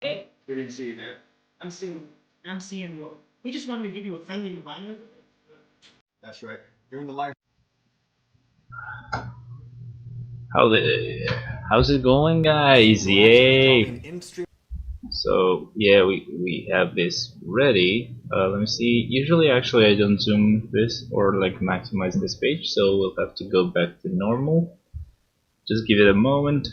Hey, we didn't see you there. I'm seeing you. We just wanted to give you a friendly reminder. That's right. During the live. How's it going, guys? Yay! In-stream. So yeah, we have this ready. Let me see. Usually, actually, I don't zoom this or like maximize this page, so we'll have to go back to normal. Just give it a moment.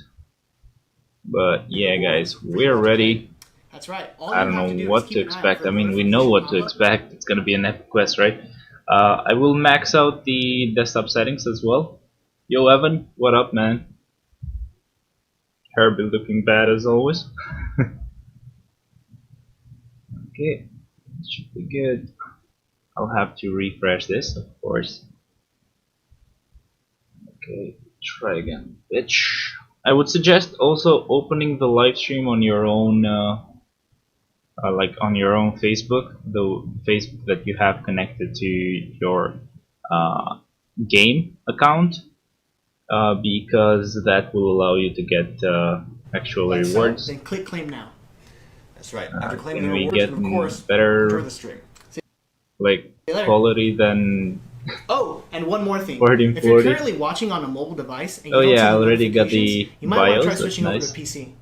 But yeah, guys, we're ready. That's right. All I you don't have to know do what is to keep an eye out expect. for I the mean, we know what to notification expect. It's gonna be an epic quest, right? I will max out the desktop settings as well. Yo, Evan, what up, man? Herbie looking bad as always. Okay, should be good. I'll have to refresh this, of course. Okay, try again, bitch. I would suggest also opening the live stream on your own, like on your own Facebook, the Facebook that you have connected to your game account, because that will allow you to get actual like rewards. so, then click claim now. That's right. After claiming Can the we rewards, get and of course, enjoy better the stream. like quality than Oh, and one more thing. 1440? If you're currently watching on a mobile device and you Oh don't see yeah, I the already got notifications, the you might want to try BIOS. That's switching over nice. to PC.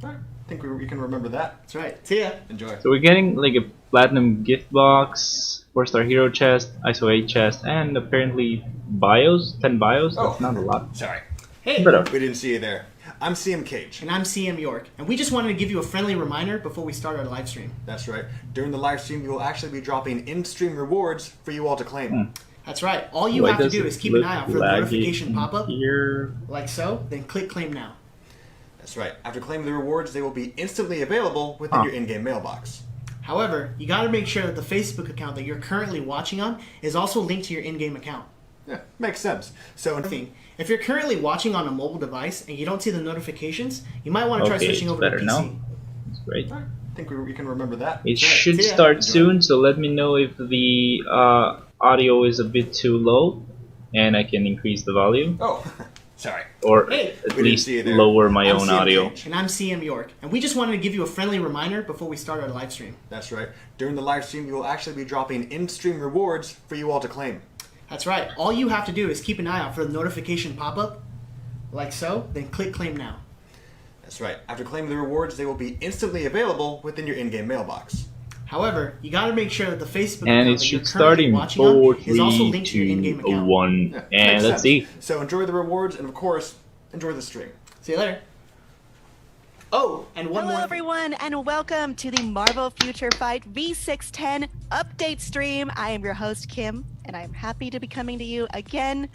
All right. I think we can remember that. That's right. See ya. Enjoy. So we're getting like a platinum gift box, 4-star hero chest, ISO 8 chest, and apparently BIOS, 10 BIOS. That's not a lot. Sorry. Hey, But We didn't see you there. I'm CM Cage. and I'm CM York, and we just wanted to give you a friendly reminder before we start our live stream. That's right. During the live stream, we will actually be dropping in-stream rewards for you all to claim. That's right. All you why have to does do it is keep an look eye out for the laggy notification in pop-up, here? like so, then click claim now. That's right. After claiming the rewards, they will be instantly available within your in-game mailbox. However, you got to make sure that the Facebook account that you're currently watching on is also linked to your in-game account. Yeah, makes sense. So, If you're currently watching on a mobile device and you don't see the notifications, you might want to try Okay, switching it's over to better PC. now. That's great. I think we can remember that. It That's right. should See ya. start Enjoy. soon, so let me know if the audio is a bit too low, and I can increase the volume, Oh, sorry. or Hey, at we didn't least see you there. lower my I'm own CM audio. Cage. And I'm CM York, and we just wanted to give you a friendly reminder before we start our live stream. That's right. During the live stream, we will actually be dropping in-stream rewards for you all to claim. That's right. All you have to do is keep an eye out for the notification pop-up, like so, then click claim now. That's right. After claiming the rewards, they will be instantly available within your in-game mailbox. However, you got to make sure that the Facebook And account it that you're should start currently in watching on 4, is also 3, linked to your in-game 2, account. 1, Yeah, and makes let's sense. see. So enjoy the rewards, and of course, enjoy the stream. See you later. Oh, and one Hello more. everyone and welcome to the Marvel Future Fight V610 update stream. I am your host Kim and I am happy to be coming to you again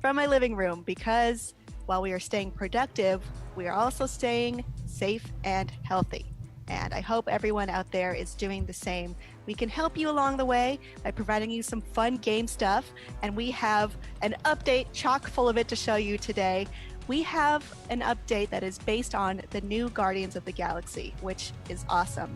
from my living room because while we are staying productive, we are also staying safe and healthy. And I hope everyone out there is doing the same. We can help you along the way by providing you some fun game stuff, and we have an update chock full of it to show you today. We have an update that is based on the new Guardians of the Galaxy, which is awesome.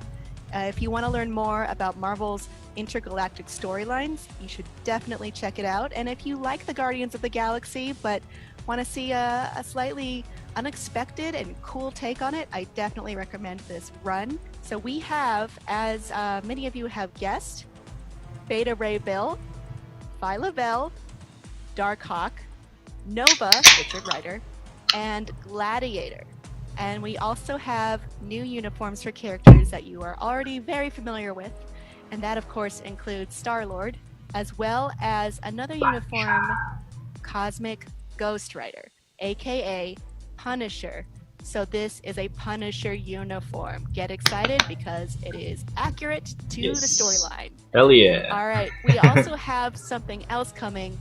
If you want to learn more about Marvel's intergalactic storylines, you should definitely check it out. And if you like the Guardians of the Galaxy but want to see a slightly unexpected and cool take on it, I definitely recommend this run. So we have, as many of you have guessed, Beta Ray Bill, Phyla-Vell, Darkhawk, Nova, Richard Ryder, and Gladiator. And we also have new uniforms for characters that you are already very familiar with. And that, of course, includes Star-Lord, as well as another uniform, Cosmic Ghost Rider, aka Punisher. So this is a Punisher uniform. Get excited because it is accurate to the storyline. Hell yeah. All right, we also have something else coming,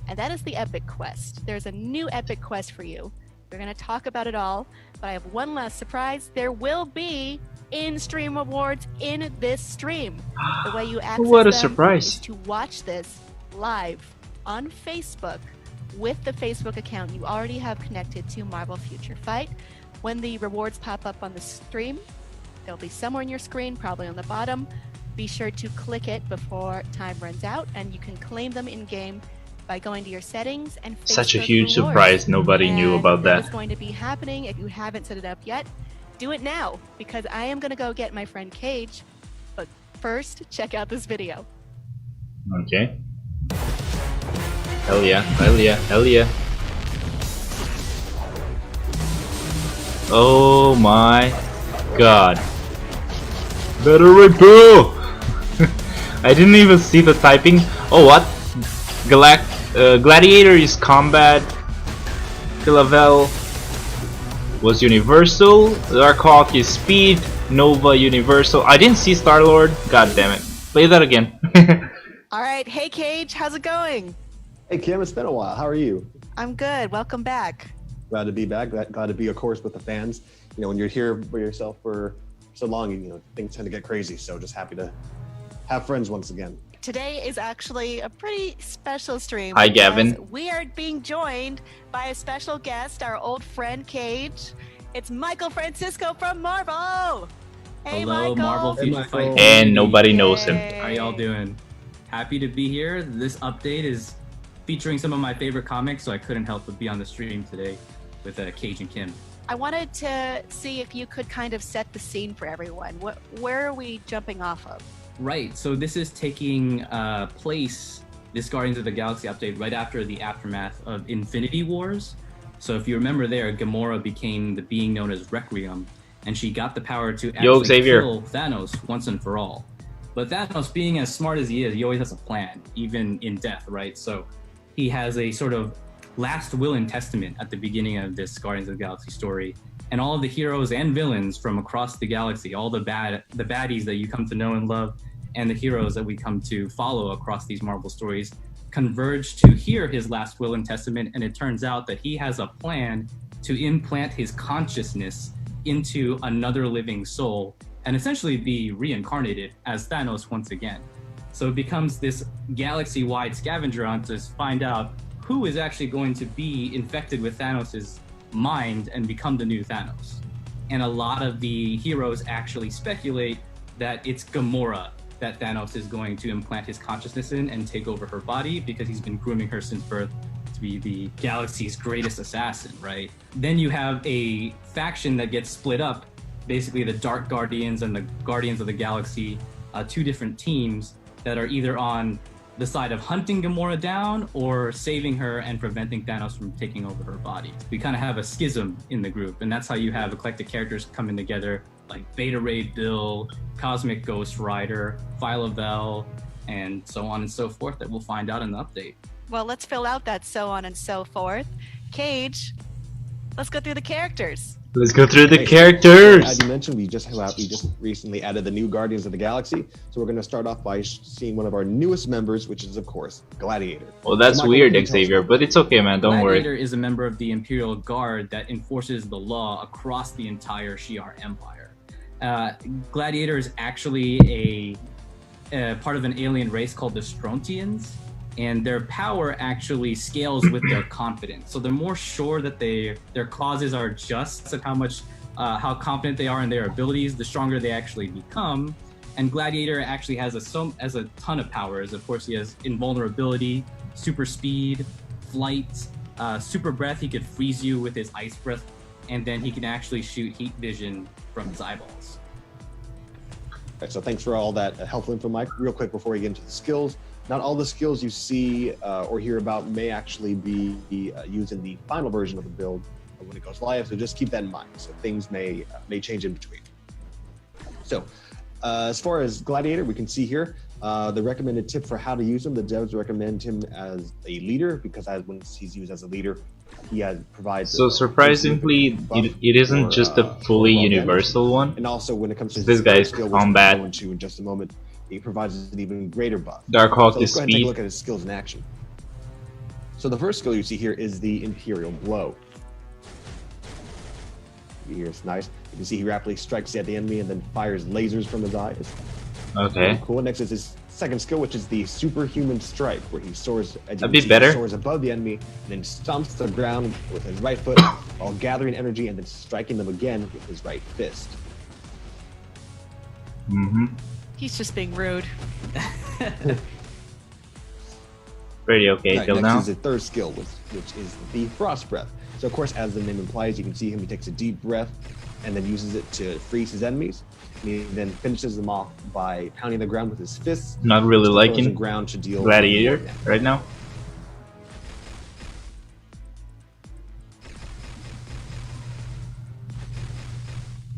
and that is the Epic Quest. There's a new Epic Quest for you. We're going to talk about it all, but I have one last surprise. There will be in-stream awards in this stream. The way you access What a them surprise. is to watch this live on Facebook with the Facebook account you already have connected to Marvel Future Fight. When the rewards pop up on the stream, they'll be somewhere on your screen, probably on the bottom. Be sure to click it before time runs out, and you can claim them in-game by going to your settings and Facebook Such a huge rewards. surprise, nobody knew And about that is that. going to be happening if you haven't set it up yet. do it now, because I am gonna go get my friend Cage. But first, check out this video. Okay. Hell yeah, hell yeah, hell yeah. Oh my god. Better repel! I didn't even see the typing. Oh, what? Gladiator is combat. Phyla-Vell was universal. Darkhawk is speed. Nova universal. I didn't see Star-Lord. God damn it. Play that again. Alright, hey Cage, how's it going? Hey Kim, it's been a while. How are you? I'm good, welcome back. Glad to be back. Glad to be, of course, with the fans. You know, when you're here by yourself for so long, you know, things tend to get crazy. So just happy to have friends once again. Today is actually a pretty special stream. Hi, because Gavin. We are being joined by a special guest, our old friend Cage. It's Michael Francisco from Marvel. Hey, Hello, Michael. Marvel Future Michael. Fight. And nobody knows him. How y'all doing? Happy to be here. This update is featuring some of my favorite comics, so I couldn't help but be on the stream today with Cage and Kim. I wanted to see if you could kind of set the scene for everyone. Where are we jumping off of? Right, so this is taking place, this Guardians of the Galaxy update, right after the aftermath of Infinity Wars. So if you remember there, Gamora became the being known as Requiem, and she got the power to actually Xavier. kill Thanos once and for all. But Thanos, being as smart as he is, he always has a plan, even in death, right? So he has a sort of last will and testament at the beginning of this Guardians of the Galaxy story. And all of the heroes and villains from across the galaxy, all the baddies that you come to know and love, and the heroes that we come to follow across these Marvel stories, converge to hear his last will and testament. And it turns out that he has a plan to implant his consciousness into another living soul and essentially be reincarnated as Thanos once again. So it becomes this galaxy-wide scavenger hunt to find out who is actually going to be infected with Thanos's mind and become the new Thanos. And a lot of the heroes actually speculate that it's Gamora that Thanos is going to implant his consciousness in and take over her body, because he's been grooming her since birth to be the galaxy's greatest assassin, right? Then you have a faction that gets split up, basically the Dark Guardians and the Guardians of the Galaxy, two different teams that are either on the side of hunting Gamora down or saving her and preventing Thanos from taking over her body. We kind of have a schism in the group, and that's how you have eclectic characters coming together, like Beta Ray Bill, Cosmic Ghost Rider, Phyla-Vell, and so on and so forth that we'll find out in the update. Well, let's fill out that so on and so forth. Cage, let's go through the characters. Let's go through the As characters! you mentioned, we just recently added the new Guardians of the Galaxy. So we're going to start off by seeing one of our newest members, which is, of course, Gladiator. Well, that's So, Michael, weird, can you tell us Xavier, about- but it's okay, man. Don't Gladiator worry. is a member of the Imperial Guard that enforces the law across the entire Shi'ar Empire. Gladiator is actually a part of an alien race called the Strontians, and their power actually scales with their confidence. So they're more sure that their causes are just, and how confident they are in their abilities, the stronger they actually become. And Gladiator actually has a ton of powers. Of course, he has invulnerability, super speed, flight, super breath. He could freeze you with his ice breath, and then he can actually shoot heat vision from his eyeballs. Right, so thanks for all that helpful info, Mike. Real quick before we get into the skills, not all the skills you see or hear about may actually be used in the final version of the build when it goes live, so just keep that in mind. So things may change in between. So as far as Gladiator, we can see here the recommended tip for how to use him. The devs recommend him as a leader because when he's used as a leader, he provides. So surprisingly, it isn't just a fully universal one. And also when it comes to This guy's skill, which we'll combat. go into in just a moment, he provides an even greater buff. Darkhawk So is let's go ahead and take a speed. look at his skills in action. So the first skill you see here is the Imperial Blow. Here it's nice. You can see he rapidly strikes at the enemy and then fires lasers from his eyes. Okay. Cool. Next is his second skill, which is the Superhuman Strike, where he soars, as you A can bit see, better. he soars above the enemy and then stomps the ground with his right foot while gathering energy and then striking them again with his right fist. Mm-hmm. He's just being rude. Pretty okay Right, till next now. is the third skill, which is the Frost Breath. So of course, as the name implies, you can see him, he takes a deep breath and then uses it to freeze his enemies. And he then finishes them off by pounding the ground with his fists. Not really the liking ground to deal Gladiator right now.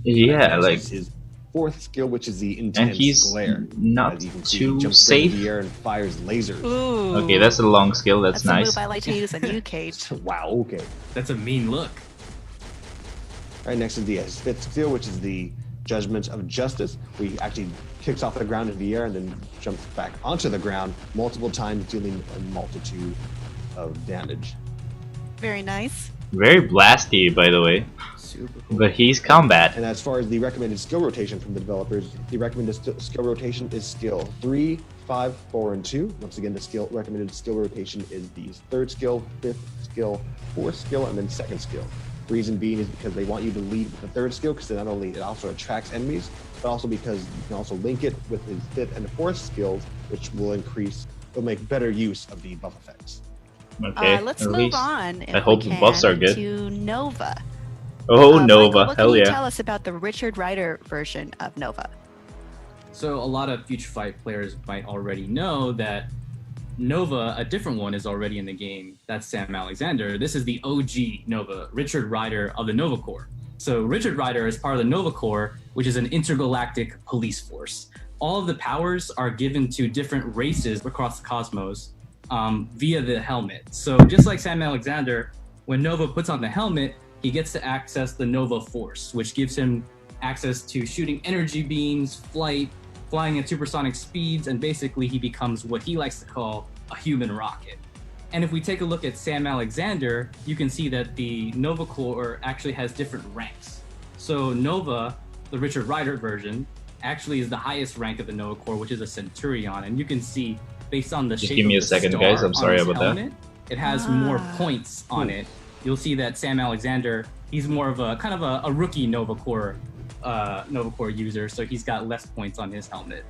Yeah, like, his fourth skill, which is the and intense he's glare. not As you can see, he too jumps straight into safe. the air and fires lasers. Ooh. Okay, that's a long skill. That's a nice. move I like to use on you, Cage. Wow, okay. That's a mean look. Right next is his fifth skill, which is the Judgment of Justice, where he actually kicks off the ground into the air and then jumps back onto the ground multiple times, dealing a multitude of damage. Very nice. Very blasty, by the way. Super cool. But he's combat. And as far as the recommended skill rotation from the developers, the recommended skill rotation is skill 3, 5, 4, and 2. Once again, the recommended skill rotation is the third skill, fifth skill, fourth skill, and then second skill. Reason being is because they want you to lead with the third skill, because not only it also attracts enemies, but also because you can also link it with his fifth and fourth skills, which will make better use of the buff effects. Okay, Let's at move least. on. If I hope we the buffs can, are good. To Nova. Oh, Nova, Michael, what hell can you yeah. tell us about the Richard Rider version of Nova? So a lot of Future Fight players might already know that Nova, a different one, is already in the game. That's Sam Alexander. This is the OG Nova, Richard Rider of the Nova Corps. So Richard Rider is part of the Nova Corps, which is an intergalactic police force. All of the powers are given to different races across the cosmos via the helmet. So just like Sam Alexander, when Nova puts on the helmet, he gets to access the Nova Force, which gives him access to shooting energy beams, flying at supersonic speeds, and basically he becomes what he likes to call a human rocket. And if we take a look at Sam Alexander, you can see that the Nova Corps actually has different ranks. So Nova, the Richard Rider version, actually is the highest rank of the Nova Corps, which is a Centurion. And you can see, based on the Just shape give me of a the second, star guys. I'm on sorry his about that. helmet, it has more points on it. You'll see that Sam Alexander, he's more of a kind of a rookie Nova Corps user, so he's got less points on his helmet.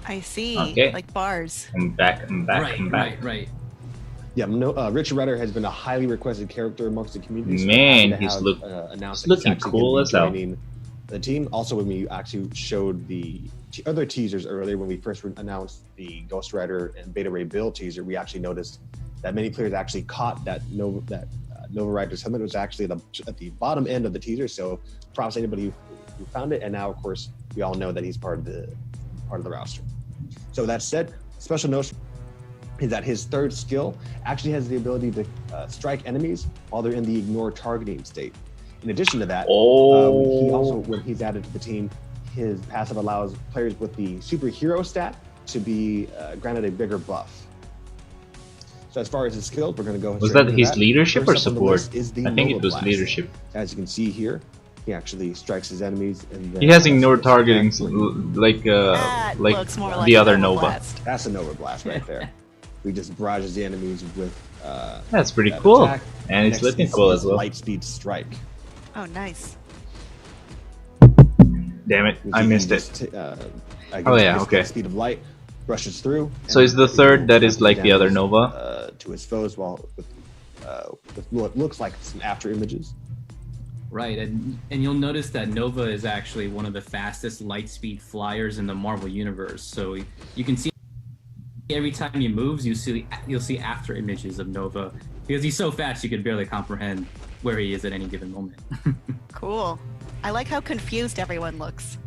I see. Okay. Like bars. I'm back, I'm back, I'm back. Right. Yeah, Richard Rider has been a highly requested character amongst the community. so Man, happy to he's have, announced he's that looking actually cool gonna be as hell. joining the team. Also, when we actually showed the other teasers earlier, when we first announced the Ghost Rider and Beta Ray Bill teaser, we actually noticed that many players actually caught that Nova Rider's helmet was actually at the bottom end of the teaser. So props to anybody who found it. And now, of course, we all know that he's part of the roster. So that said, special note is that his third skill actually has the ability to strike enemies while they're in the ignore targeting state. In addition to that, when he's added to the team, his passive allows players with the superhero stat to be granted a bigger buff. So as far as his skills, we're going to go. Was that his leadership or First up on the support? list is the I think it Nova was Blast. leadership. As you can see here, he actually strikes his enemies. And then He has ignored targeting like That looks more like the other Nova Nova. Blast. That's a Nova Blast right there. He just barrages the enemies with. That's pretty that cool. attack. And it's Next looking is cool his as well. Light speed strike. Oh, nice. Damn it, which I he missed just, it. against yeah, his okay. Speed of light, brushes through. So and is the third that is like the other damage, Nova? To his foes, while with what looks like some after images. Right, and you'll notice that Nova is actually one of the fastest light speed flyers in the Marvel universe. So you can see every time he moves, you'll see after images of Nova because he's so fast you can barely comprehend where he is at any given moment. Cool. I like how confused everyone looks.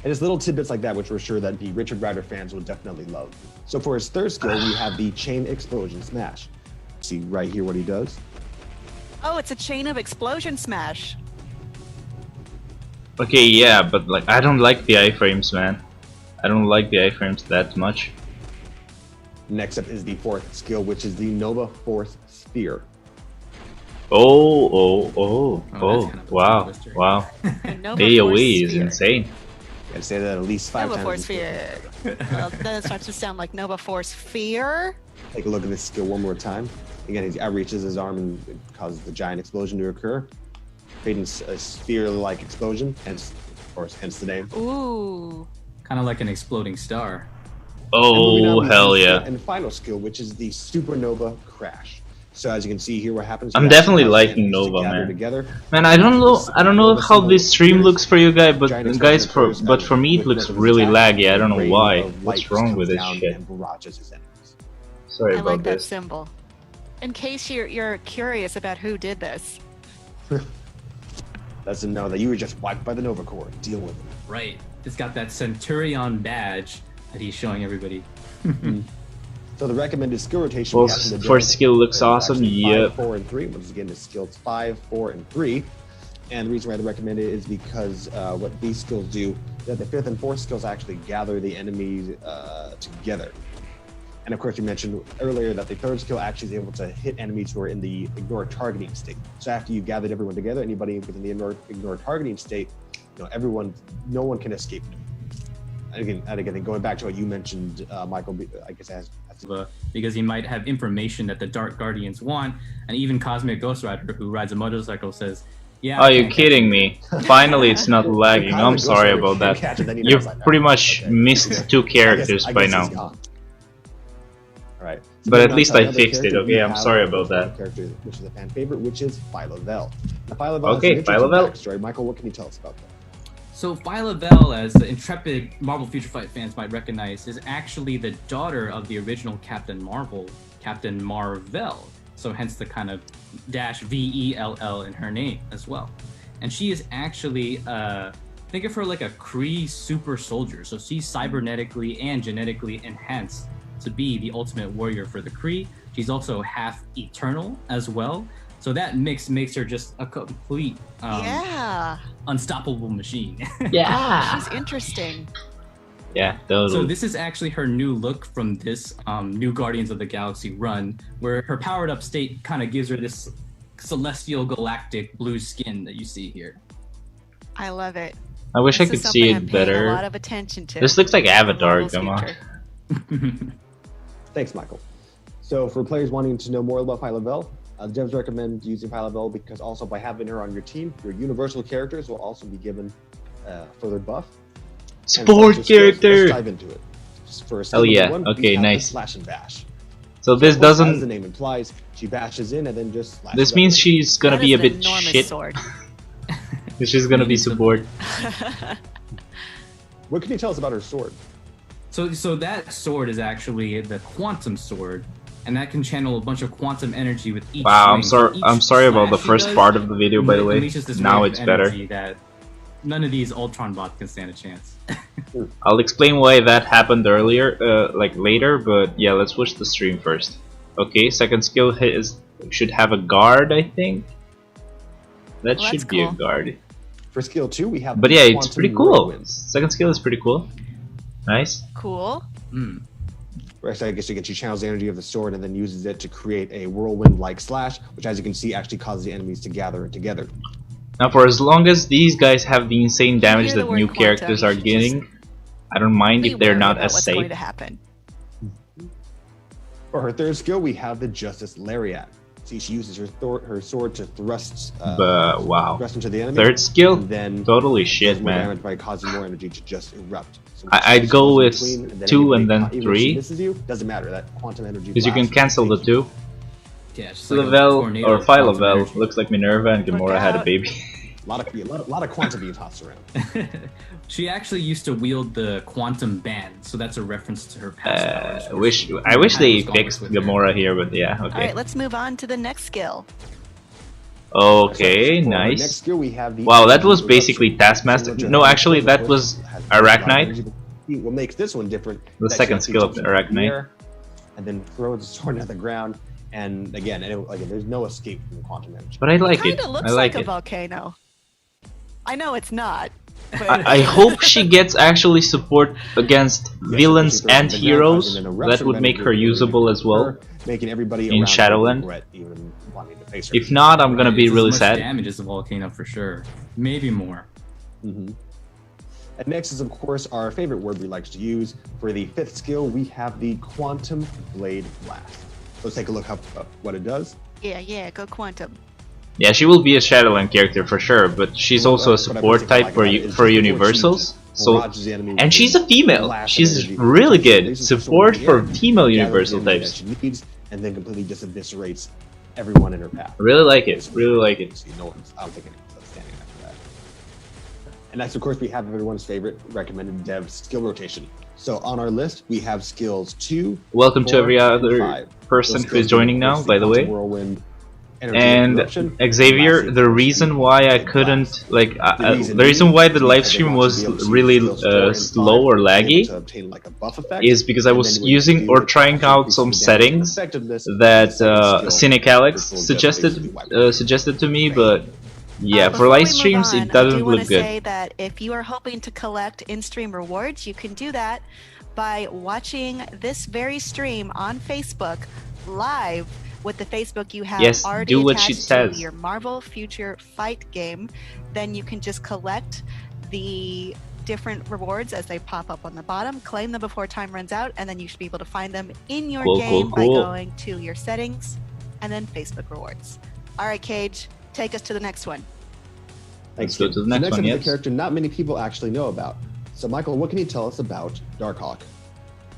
And it's little tidbits like that, which we're sure that the Richard Rider fans will definitely love. So for his third skill, we have the Chain Explosion Smash. See right here what he does. Oh, it's a chain of explosion smash. Okay, yeah, but like I don't like the iframes, man. I don't like the iframes that much. Next up is the fourth skill, which is the Nova Force Sphere. Oh, that's kind of a wow, twister. wow. Nova AoE Force is Sphere. insane. I'd say that at least 5 Nova times. Force Sphere. Well, then it starts to sound like Nova Force Fear. Take a look at this skill one more time. Again, he outreaches his arm and it causes the giant explosion to occur, creating a sphere-like explosion, hence the name. Ooh. Kind of like an exploding star. And moving on, Oh, we hell have the yeah. fifth and final skill, which is the Supernova Crash. So as you can see here, what happens? I'm you definitely actually cause liking enemies to Nova, gather man. Together. Man, I don't know how this stream looks for you guys, but for me it looks really laggy. I don't know why. What's wrong with this shit? Sorry I about like that this. symbol. In case you're curious about who did this. That's to know that you were just wiped by the Nova Corps. Deal with it. Right. It's got that Centurion badge that he's showing everybody. So the recommended skill rotation. Well, we have from the first general skill looks is awesome. actually 5, Yep. 4, and 3. Which is again is skills 5, 4, and 3. And the reason why I recommend it is because what these skills do is that the 5th and 4th skills actually gather the enemies together. And of course, you mentioned earlier that the 3rd skill actually is able to hit enemies who are in the ignore targeting state. So after you've gathered everyone together, anybody within the ignore targeting state, no one can escape them. And again, going back to what you mentioned, Michael, I guess Because he might have information that the Dark Guardians want, and even Cosmic Ghost Rider, who rides a motorcycle, says, "Yeah." Are you kidding me? Finally, it's not lagging. I'm sorry about that. You've pretty much missed 2 characters by now. All right. But at least I fixed it. Okay, I'm sorry about that. Character, which is a fan favorite, which is Phyla-Vell. Now, Phyla-Vell Okay, has an interesting Phyla-Vell. backstory. Michael, what can you tell us about that? So Phyla-Vell, as the intrepid Marvel Future Fight fans might recognize, is actually the daughter of the original Captain Marvel, Captain Mar-Vell. So hence the kind of -VELL in her name as well. And she is actually, think of her like a Kree super soldier. So she's cybernetically and genetically enhanced to be the ultimate warrior for the Kree. She's also half eternal as well. So that mix makes her just a complete unstoppable machine. Yeah. She's interesting. Yeah, So totally. this is actually her new look from this new Guardians of the Galaxy run, where her powered up state kind of gives her this celestial galactic blue skin that you see here. I love it. I wish I This could is see something it I'm paying a lot better. of attention to. This looks like Avatar, Marvel's come on. future. Thanks, Michael. So for players wanting to know more about Phyla-Vell, devs recommend using Phyla-Vell because also by having her on your team, your universal characters will also be given further buff. Support Let's character! dive into it. Just for Oh yeah, one, okay, we have the nice. Slash and bash. So this As the doesn't... name implies, she bashes in and then just slashes This up. means she's gonna That be a is an bit enormous shit. sword. She's gonna be support. What can you tell us about her sword? So that sword is actually the quantum sword, and that can channel a bunch of quantum energy with each Wow, I'm swing. sorry. Each I'm sorry about the slash she first does part of the video, by the way. unleashes this Now wave it's of better. energy that none of these Ultron bots can stand a chance. I'll explain why that happened earlier, like later. But yeah, let's watch the stream first. Okay, second skill should have a guard, I think. That Well, should that's be a cool. guard. For skill 2, we have But the yeah, it's Quantum pretty cool. Whirlwind. Second skill is pretty cool. Nice. Cool. Right, I guess she channels the energy of the sword and then uses it to create a whirlwind-like slash, which, as you can see, actually causes the enemies to gather together. Now, for as long as these guys have the insane damage hear the that word new quantum, characters you are should getting, I don't mind Be if they're wary not about as what's going safe. to happen. For her third skill, we have the Justice Lariat. See, she uses her sword to thrust But wow. thrust into the enemy. Third skill? and then Totally does shit, more man. damage by causing more energy to just erupt. So I'd she go goes with between, 2 and anybody- then even if 3. she misses you, doesn't matter. That quantum energy. Because you can blast cancel the takes you. 2. Yeah, it's just like a Phyla-Vell tornado or of quantum Phyla-Vell energy. looks like Minerva and Look Gamora had a out. baby. A lot of quantum being tossed around. She actually used to wield the quantum band, so that's a reference to her past powers. I where wish she they had those fixed gauntlets with her. Gamora here, but yeah, All okay. right, let's move on to the next skill. Okay, For our Next nice. skill, we have the Wow, that was Eruption. basically Taskmaster. Similar to No, her actually, first that skill, was of course, has a lot of Arachnite. energy. What makes this one different? The is that she second actually skill of jumps into the Arachnite. air and then throws the sword at the ground. And again, there's no escape from the quantum energy. But I like Kind it. of looks I like a it. volcano. I know it's not. But I hope she gets actually support against villains she throws it and at the ground, heroes. causing an That eruption would of make energy her really usable as well. her, making everybody in around her Shadowland. regret even wanting to face her. If not, I'm gonna Right, be it's as really much sad. damage as a volcano for sure. Maybe more. Mhm. And next is, of course, our favorite word we like to use. For the fifth skill, we have the Quantum Blade Blast. Let's take a look at what it does. yeah, go quantum. Yeah, she will be a Shadowland character for sure, but she's also a What I support basically type like for about it is for just before universals. she So, barrages the enemy and with she's a a female. blast of She's energy, really she good. releases her sword Support in the for air, female gathers the universal energy types. that she needs, and then completely just eviscerates everyone in her path. Really like it. Really like it. See, no one's, I don't think anyone's outstanding after that. And next, of course, we have everyone's favorite recommended dev skill rotation. So on our list, we have skills 2. Welcome to 4, every and other 5. person Those who is skills joining being, of now, course, by the way. Whirlwind, energy And interruption, Xavier, lastly, the of course, reason why I and couldn't blast. like The the reason why the being live that they stream want you to was be able to see really skills 4 and 5 slow or to be able laggy to obtain, like, a buff effect. is because I And was then what you using do or is trying actually out increase some the damage and settings effectiveness of that the second skill, Cynic Alex which will just suggested basically wipe it. suggested to me, but yeah, for Before live we move streams on, it doesn't I do want look to good. say that if you are hoping to collect in-stream rewards, you can do that by watching this very stream on Facebook live with the Facebook you have Yes, already do what she attached says. to your Marvel Future Fight game. Then you can just collect the different rewards as they pop up on the bottom, claim them before time runs out, and then you should be able to find them in your Cool, game cool, by cool. going to your settings and then Facebook rewards. All right, Cage, take us to the next one. Let's Thanks, go Kim. to the So next next one, up is yes. a character not many people actually know about. So Michael, what can you tell us about Darkhawk?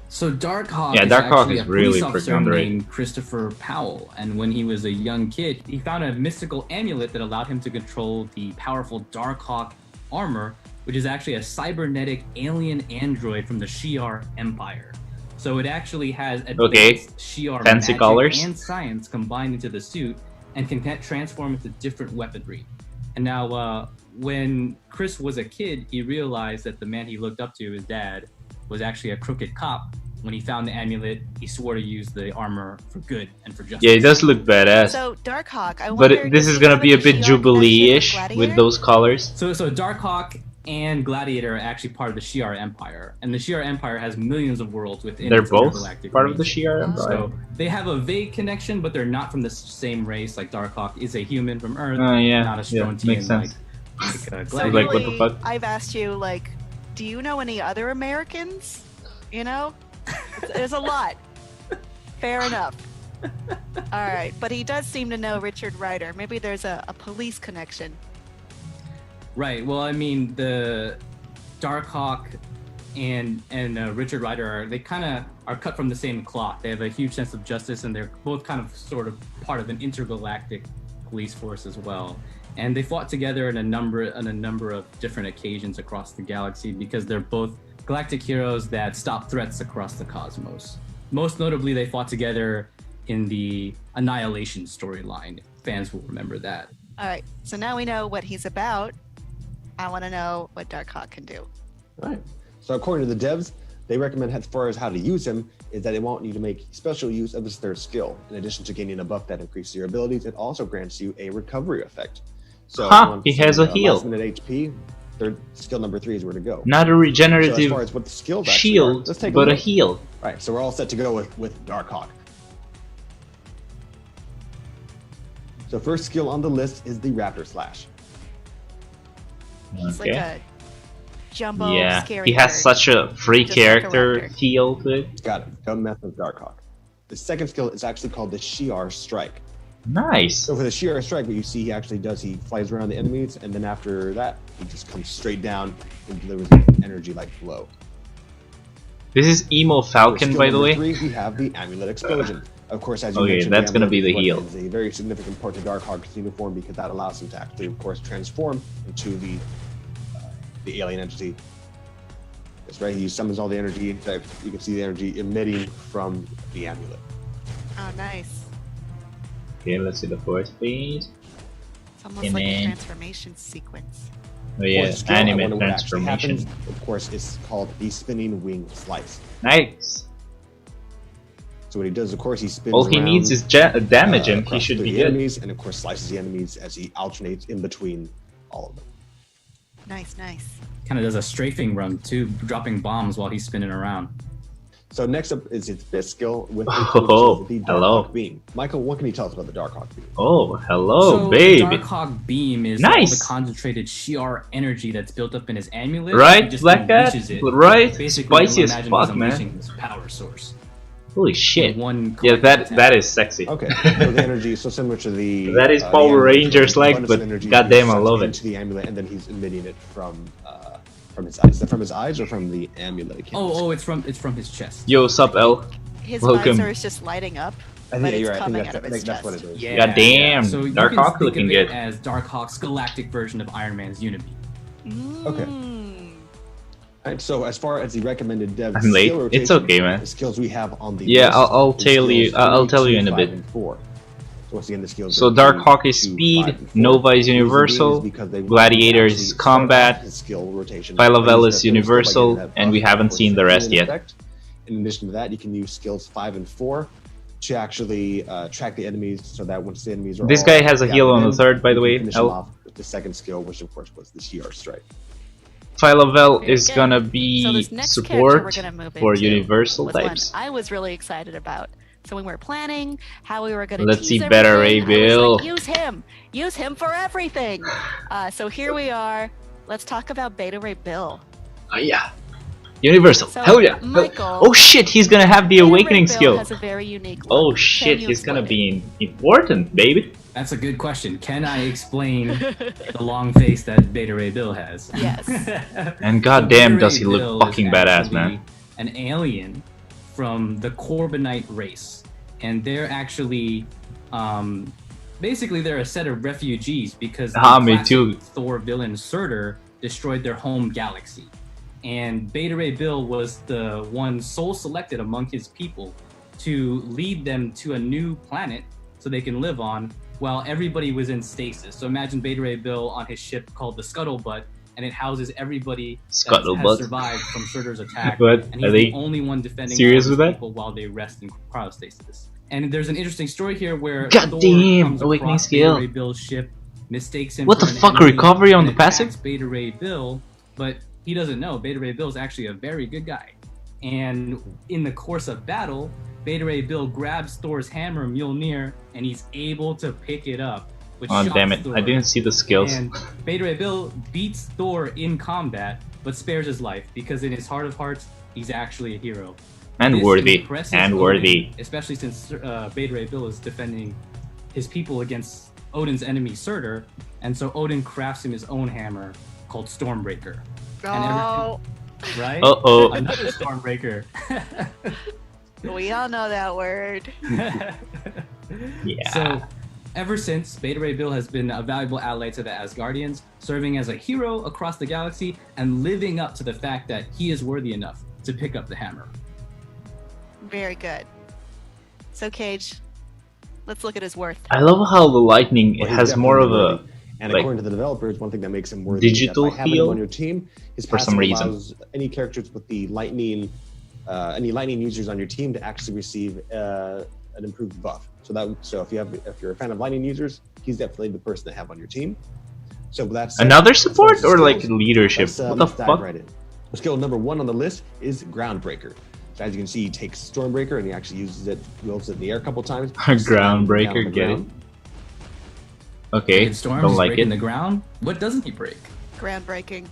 So Darkhawk Yeah, is Darkhawk actually is a really police officer freaking underrated. named Christopher Powell, and when he was a young kid, he found a mystical amulet that allowed him to control the powerful Darkhawk armor, which is actually a cybernetic alien android from the Shi'ar Empire. So it actually has advanced Shi'ar fancy magic colors. and science combined into the suit, and can transform into different weaponry. And now, when Chris was a kid, he realized that the man he looked up to, his dad, was actually a crooked cop. When he found the amulet, he swore to use the armor for good and for justice. Yeah, it does look badass. So Darkhawk, I But wonder, this does is he gonna have be a the bit Shi'ar Jubilee-ish connection with Gladiator? those colors. So Darkhawk and Gladiator are actually part of the Shi'ar Empire, and the Shi'ar Empire has millions of worlds within They're its both intergalactic part of the region. Shi'ar Empire. So they have a vague connection, but they're not from the same race. Like Darkhawk is a human from Earth, Yeah, not a yeah, Strontian makes sense. like So Gladiator. Like, what the really, fuck? I've asked you, like, do you know any other Americans? You know, there's a lot. Fair enough. All right, but he does seem to know Richard Rider. Maybe there's a police connection. Right. Well, I mean, the Darkhawk and Richard Rider they kind of are cut from the same cloth. They have a huge sense of justice, and they're both kind of sort of part of an intergalactic police force as well. And they fought together in a number of different occasions across the galaxy because they're both galactic heroes that stop threats across the cosmos. Most notably, they fought together in the Annihilation storyline. Fans will remember that. All right, so now we know what he's about. I want to know what Darkhawk can do. All right. So according to the devs, they recommend as far as how to use him is that they want you to make special use of his third skill. In addition to gaining a buff that increases your abilities, it also grants you a recovery effect. So if you want he has a some, heal. last minute HP, third skill number 3 is where to go. Not a So as regenerative far as what the skills actually are, shield, let's take but a look. heal. All right, so we're all set to go with Darkhawk. So first skill on the list is the Raptor Slash. He's like Okay. a jumbo, Yeah, scary he has bird. such a free Just like a character raptor. feel to it. Got it. Don't mess with Darkhawk. The second skill is actually called the Shi'ar Strike. Nice. So for the Shi'ar Strike, what you see he actually does, he flies around the enemies, and then after that, he just comes straight down and delivers an energy-like blow. This is Emo For Falcon, skill by the number way. 3, we have the Amulet Explosion. Of course, as you Okay, mentioned, that's gonna be amulet the is what heal. is a very significant part of Darkhawk's uniform because that allows him to actually, of course, transform into the alien entity. That's right. He summons all the energy. That you can see the energy emitting from the amulet. Oh, nice. Okay, let's see the force, please. It's almost And like a then- transformation sequence. Oh yeah, Fourth skill, I anime wonder what actually transformation. happens. Of course, it's called the Spinning Wing Slice. Nice. So what he does, of course, he spins All he around, needs is damage, and he across should the be good. enemies, and of course slices the enemies as he alternates in between all of them. Nice, nice. Kind of does a strafing run too, dropping bombs while he's spinning around. So next up is his fifth skill with Oh, the hello. Darkhawk Beam. Michael, what can you tell us about the Darkhawk Beam? Oh, hello, So baby. the Darkhawk beam is all Nice. the concentrated Shi'ar energy that's built up in his amulet. Right, He just Black Cat? unleashes it. Right? Basically, Spicy as imagine fuck, he's man. unleashing his power source. Holy shit. One Yeah, collective that attack. is sexy. Okay, so the energy is so similar to the That is the Power amulet, Rangers so like, abundance but of energy goddamn, I sucked love it. into the amulet, and then he's emitting it from his eyes. Is that from his eyes or from the amulet? I can't Oh, it's from his chest. Yo, sup, L? His Welcome. visor is just lighting up. I but think it's you're right. I coming think out of his that's what chest. it is. Yeah, God damn, So you Darkhawk can think looking of good. it as Darkhawk's galactic version of Iron Man's Unity. Okay. Mm. All right, so as far as the recommended dev I'm late. skill It's rotation, okay, man. the skills we have on the Yeah, list I'll is tell you. skills I'll 3, tell you 2, in a 5, bit. and 4. So once again, the skills So are 3, Darkhawk is 2, 5, speed, and 4. Nova is The reason being universal, is because they want Gladiator to is actually start combat, off the skill rotation. Phyla-Vell by is using that first skill by universal, getting that and we buff haven't for seen the rest healing yet. effect. In addition to that, you can use skills 5 and 4 to actually track the enemies, so that once the enemies are This all guy has a heal on gathered the third, by you the can way. finish them off with the second skill, which of course was the CR strike. Phyla-Vell Very is good. gonna So be this next character support we're gonna move for into universal was one types. I was really excited about. So when we were planning how we were going to Let's tease see better everything, I was Bill. like, use him for everything. So here we are. Let's talk about Beta Ray Bill. Oh yeah, universal. So, Hell yeah. Michael, Oh shit, he's gonna have the Beta Ray awakening Bill skill. has a very unique look. Oh Can shit, you he's gonna explain be important, baby. That's a good question. Can I explain the long face that Beta Ray Bill has? Yes. And So goddamn, Beta does Ray he look Bill fucking is badass, actually man. An alien from the Corbinite race, and they're actually, basically, they're a set of refugees because the Me classic too. Thor villain Surtur destroyed their home galaxy, and Beta Ray Bill was the one sole selected among his people to lead them to a new planet so they can live on, while everybody was in stasis. So imagine Beta Ray Bill on his ship called the Scuttlebutt, and it houses everybody that Scuttlebutt. has survived from Surtur's attack. But And are he's they the only one defending serious all with these that? people while they rest in cryostasis. And there's an interesting story here where God Thor damn, comes awakening across skill. Beta Ray Bill's ship, mistakes him What for the an fuck, enemy, recovery on and the passive? attacks Beta Ray Bill, but he doesn't know Beta Ray Bill is actually a very good guy. And in the course of battle, Beta Ray Bill grabs Thor's hammer Mjolnir, and he's able to pick it up. Which Oh shocks damn it, Thor. I didn't see the skills. And Beta Ray Bill beats Thor in combat, but spares his life because in his heart of hearts, he's actually a hero. And This worthy. impresses And Odin, worthy. especially since Beta Ray Bill is defending his people against Odin's enemy Surtur, and so Odin crafts him his own hammer called Stormbreaker. Oh, Right? Uh-oh. Another Stormbreaker. we all know that word. Yeah. So, ever since, Beta Ray Bill has been a valuable ally to the Asgardians, serving as a hero across the galaxy and living up to the fact that he is worthy enough to pick up the hammer. Very good. So Cage, let's look at his worth. I love how the lightning Well, he's has more of definitely a worthy. And like, according to the developers, one thing that makes him worthy digital is that by having feel him on your team, his for some passive reason. allows any characters with the lightning, any lightning users on your team to actually receive an improved buff. So if you're a fan of lightning users, he's definitely the person to have on your team. So that's another support or like leadership. What the let's dive fuck? right in. Skill number 1 on the list is Groundbreaker. So as you can see, he takes Stormbreaker and he actually wields it in the air a couple times. Groundbreaker, Down on the get it? ground. Okay, Wicked Storms don't like breaking it. the ground. What doesn't he break? Groundbreaking.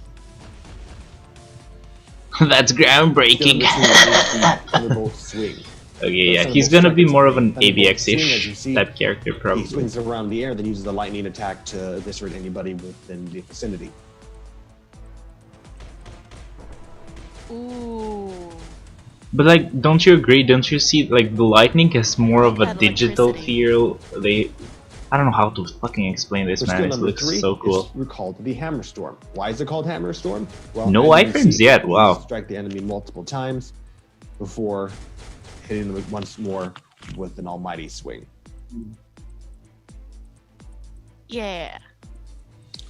That's Skill groundbreaking. number 2 is the Thunderbolt Swing. Okay, yeah, Thunderbolt he's gonna strike be is more a of an thunderbolt swing, as you AVX-ish see. type character, He probably. swings around the air, then uses a lightning attack to eviscerate anybody within the vicinity. Ooh. But like, don't you agree? Don't you see like the lightning has more of a Had digital electricity. feel? I don't know how to fucking explain this, So man. skill It number looks 3 so cool. is called the Hammer Storm. Why is it called Hammer Storm? Well, No as you can iframes see, yet, you wow. Strike the enemy multiple times before hitting them once more with an almighty swing. Yeah.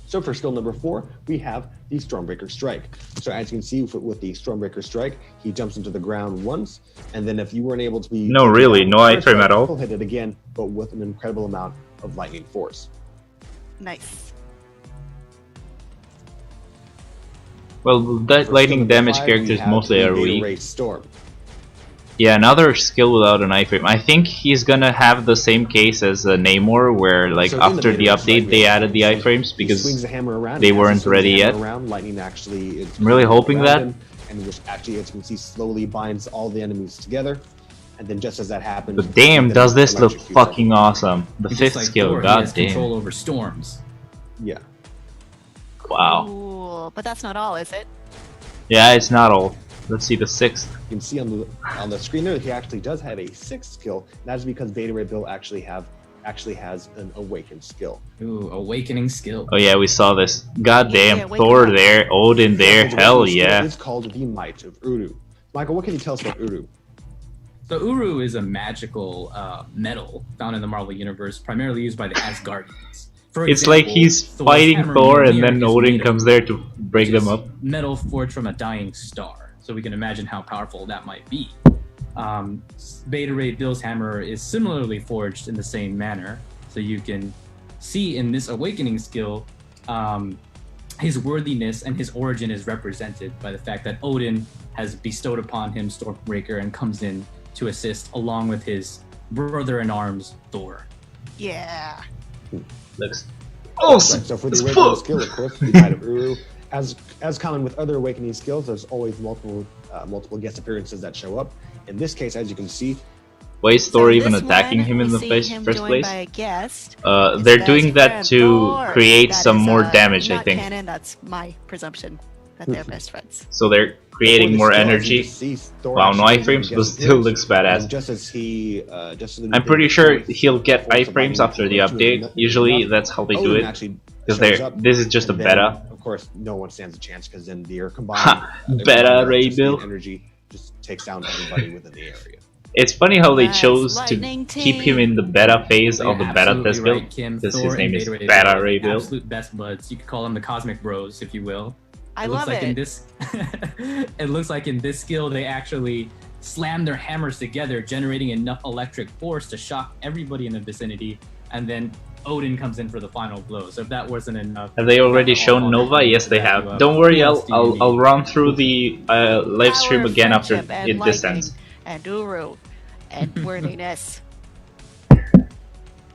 So for skill number 4, we have the Stormbreaker Strike. So as you can see with the Stormbreaker Strike, he jumps into the ground once, and then if you weren't able to be... No, really, no first iframe strike, at all? He'll hit it again, but with an incredible amount of lightning force. Nice. Well, that For lightning skill number damage 5, characters we have mostly the are Beta weak. Ray Storm. Yeah, another skill without an iframe. I think he's gonna have the same case as Namor, where like So in after Beta the Ray update Strike, they added the so iframes he swings because the hammer around, they and as he weren't swings ready the hammer yet. Around, lightning actually is I'm really hoping around that. him, and which actually, as you can see, slowly binds all the enemies together. And then just as that happens, But damn, then does this look electrocutes fucking everyone. awesome. The Just fifth like skill, Thor, he god has control damn. over storms. Yeah. Wow. Cool. But that's not all, is it? Yeah, it's not all. Let's see the 6th. You can see on the screen there that he actually does have a 6th skill. And that is because Beta Ray Bill actually has an awakened skill. Ooh, awakening skill. Oh yeah, we saw this. Goddamn, Yeah, wake Thor up. there, Odin there, His hell awakened skill yeah. is called the Might of Uru. Michael, what can you tell us about Uru? So Uru is a magical metal found in the Marvel Universe, primarily used by the Asgardians. For It's like example, he's Thor's fighting hammer Thor and Mjolnir then is Odin made of comes there to break which them is up. Metal forged from a dying star. So we can imagine how powerful that might be. Beta Ray Bill's hammer is similarly forged in the same manner. So you can see in this awakening skill, his worthiness and his origin is represented by the fact that Odin has bestowed upon him Stormbreaker and comes in to assist along with his brother-in-arms, Thor. Yeah. Looks Right, awesome. so for the as awakening fuck. skill, of course, the Might of Uru, as common with other awakening skills, there's always multiple guest appearances that show up. In this case, as you can see, Why is Thor So even this attacking one, him in we the see him first joined place? by a guest. They're His doing best that friend, to Thor. create That some is, more damage, I not think. canon, that's my presumption that they're best friends. So they're creating for more this skill, as you energy. can see, Thor Wow, no actually does iframes, get but his still appearance, looks badass. and just as he, I'm pretty sure he'll get iframes after the update. Usually that's how they do it. Because this is just a beta. Of course, no one stands a chance because then their combined Beta Ray electricity Bill. and energy just takes down everybody within the area. It's funny how they Nice. chose to Lightning keep him team. in the beta phase You're of the beta absolutely test build. right, Kim. Because Thor his name and is Beta Ray Beta Bill, Ray the Bill. absolute best buds. You could call them the Cosmic Bros, if you will. I It looks love like it. in this it looks like in this skill they actually slam their hammers together, generating enough electric force to shock everybody in the vicinity, and then Odin comes in for the final blow. So if that wasn't enough, Have they already I'll shown Nova? Yes, they back you have. up. Don't worry, Who else do you I'll need? run through the live stream Power of again after friendship and it lightning descends. And Uru and worthiness.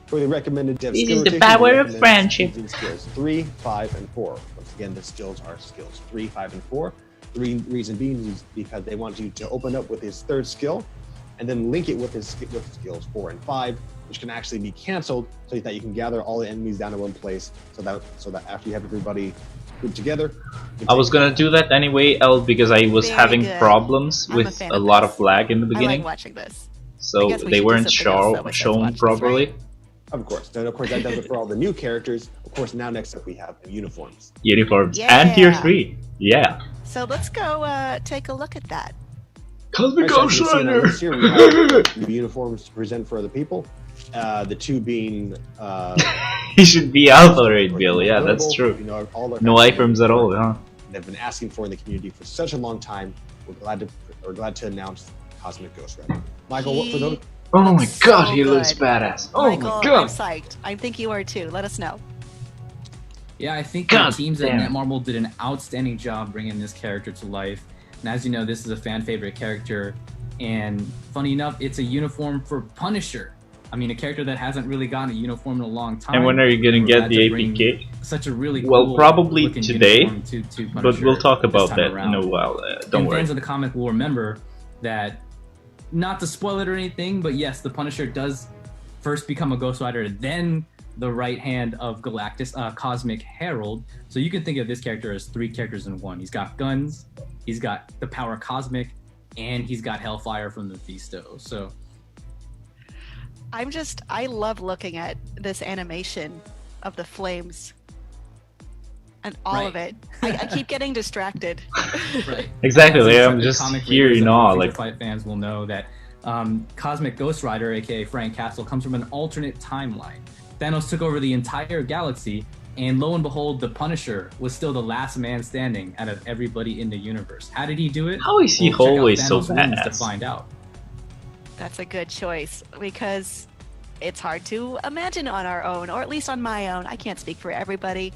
For the recommended dev This skill is the rotation, we power of recommend friendship. using skills 3, 5, and 4. Once again, the skills are skills 3, 5, and 4. The reason being is because they want you to open up with his 3rd skill and then link it with his skills 4 and 5, which can actually be canceled so that you can gather all the enemies down in one place. So that after you have everybody grouped together, you can I was take- gonna do that anyway, L, because I was Very having good. problems I'm a with fan a of lot this. of lag in the I beginning, like watching this. I so guess we they should do weren't something else that was shown watch this, properly. right? Of course. And of course, that does it for all the new characters. Of course, now next up we have uniforms. Uniforms and tier Yeah. 3. Yeah. So let's go take a look at that. Cosmic Alright, so as you can see on our list here, we have new uniforms to present for other people. The two being He should be out already, Bill. Yeah, that's notable, true. you know, all our No fans iframes at all, huh? they've been asking for in the community for such a long time. We're glad to announce Cosmic Ghost Rider. Michael, what for those? Oh my Looks god, so he looks good. badass. Oh Michael, my I'm god. psyched. I think you are too. Let us know. Yeah, I think God the teams at damn it. Netmarble did an outstanding job bringing this character to life. And as you know, this is a fan favorite character. And funny enough, it's a uniform for Punisher. I mean, a character that hasn't really gotten a uniform in a long time. And when are you gonna We're get glad the to bring APK? Such a really Well, cool probably looking today, uniform to But Punisher we'll talk this about time that around. in a while. Don't And worry. fans of the comic will remember that, not to spoil it or anything, but yes, the Punisher does first become a Ghost Rider, then the right hand of Galactus, Cosmic Herald. So you can think of this character as 3 characters in one. He's got guns, he's got the power Cosmic, and he's got Hellfire from the Mephisto. So I love looking at this animation of the flames and all of Right. it. I keep getting distracted. right. Exactly, As I'm instructed just comic here, readers you of know, Future like Fight fans will know that Cosmic Ghost Rider, aka Frank Castle, comes from an alternate timeline. Thanos took over the entire galaxy, and lo and behold, the Punisher was still the last man standing out of everybody in the universe. How did he do it? how is he Well, check out always so Thanos' wounds to badass? find out. That's a good choice because it's hard to imagine on our own, or at least on my own. I can't speak for everybody.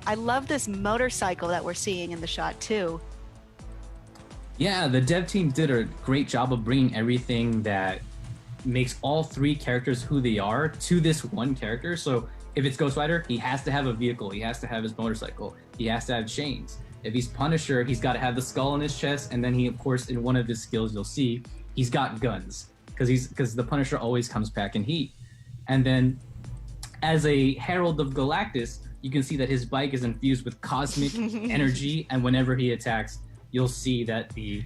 I love this motorcycle that we're seeing in the shot too. Yeah, the dev team did a great job of bringing everything that makes all 3 characters who they are to this one character. So if it's Ghost Rider, he has to have a vehicle, he has to have his motorcycle, he has to have chains. If he's Punisher, he's got to have the skull in his chest, and then he, of course, in one of his skills, you'll see he's got guns because the Punisher always comes back in heat. And then, as a Herald of Galactus, you can see that his bike is infused with cosmic energy, and whenever he attacks, you'll see that the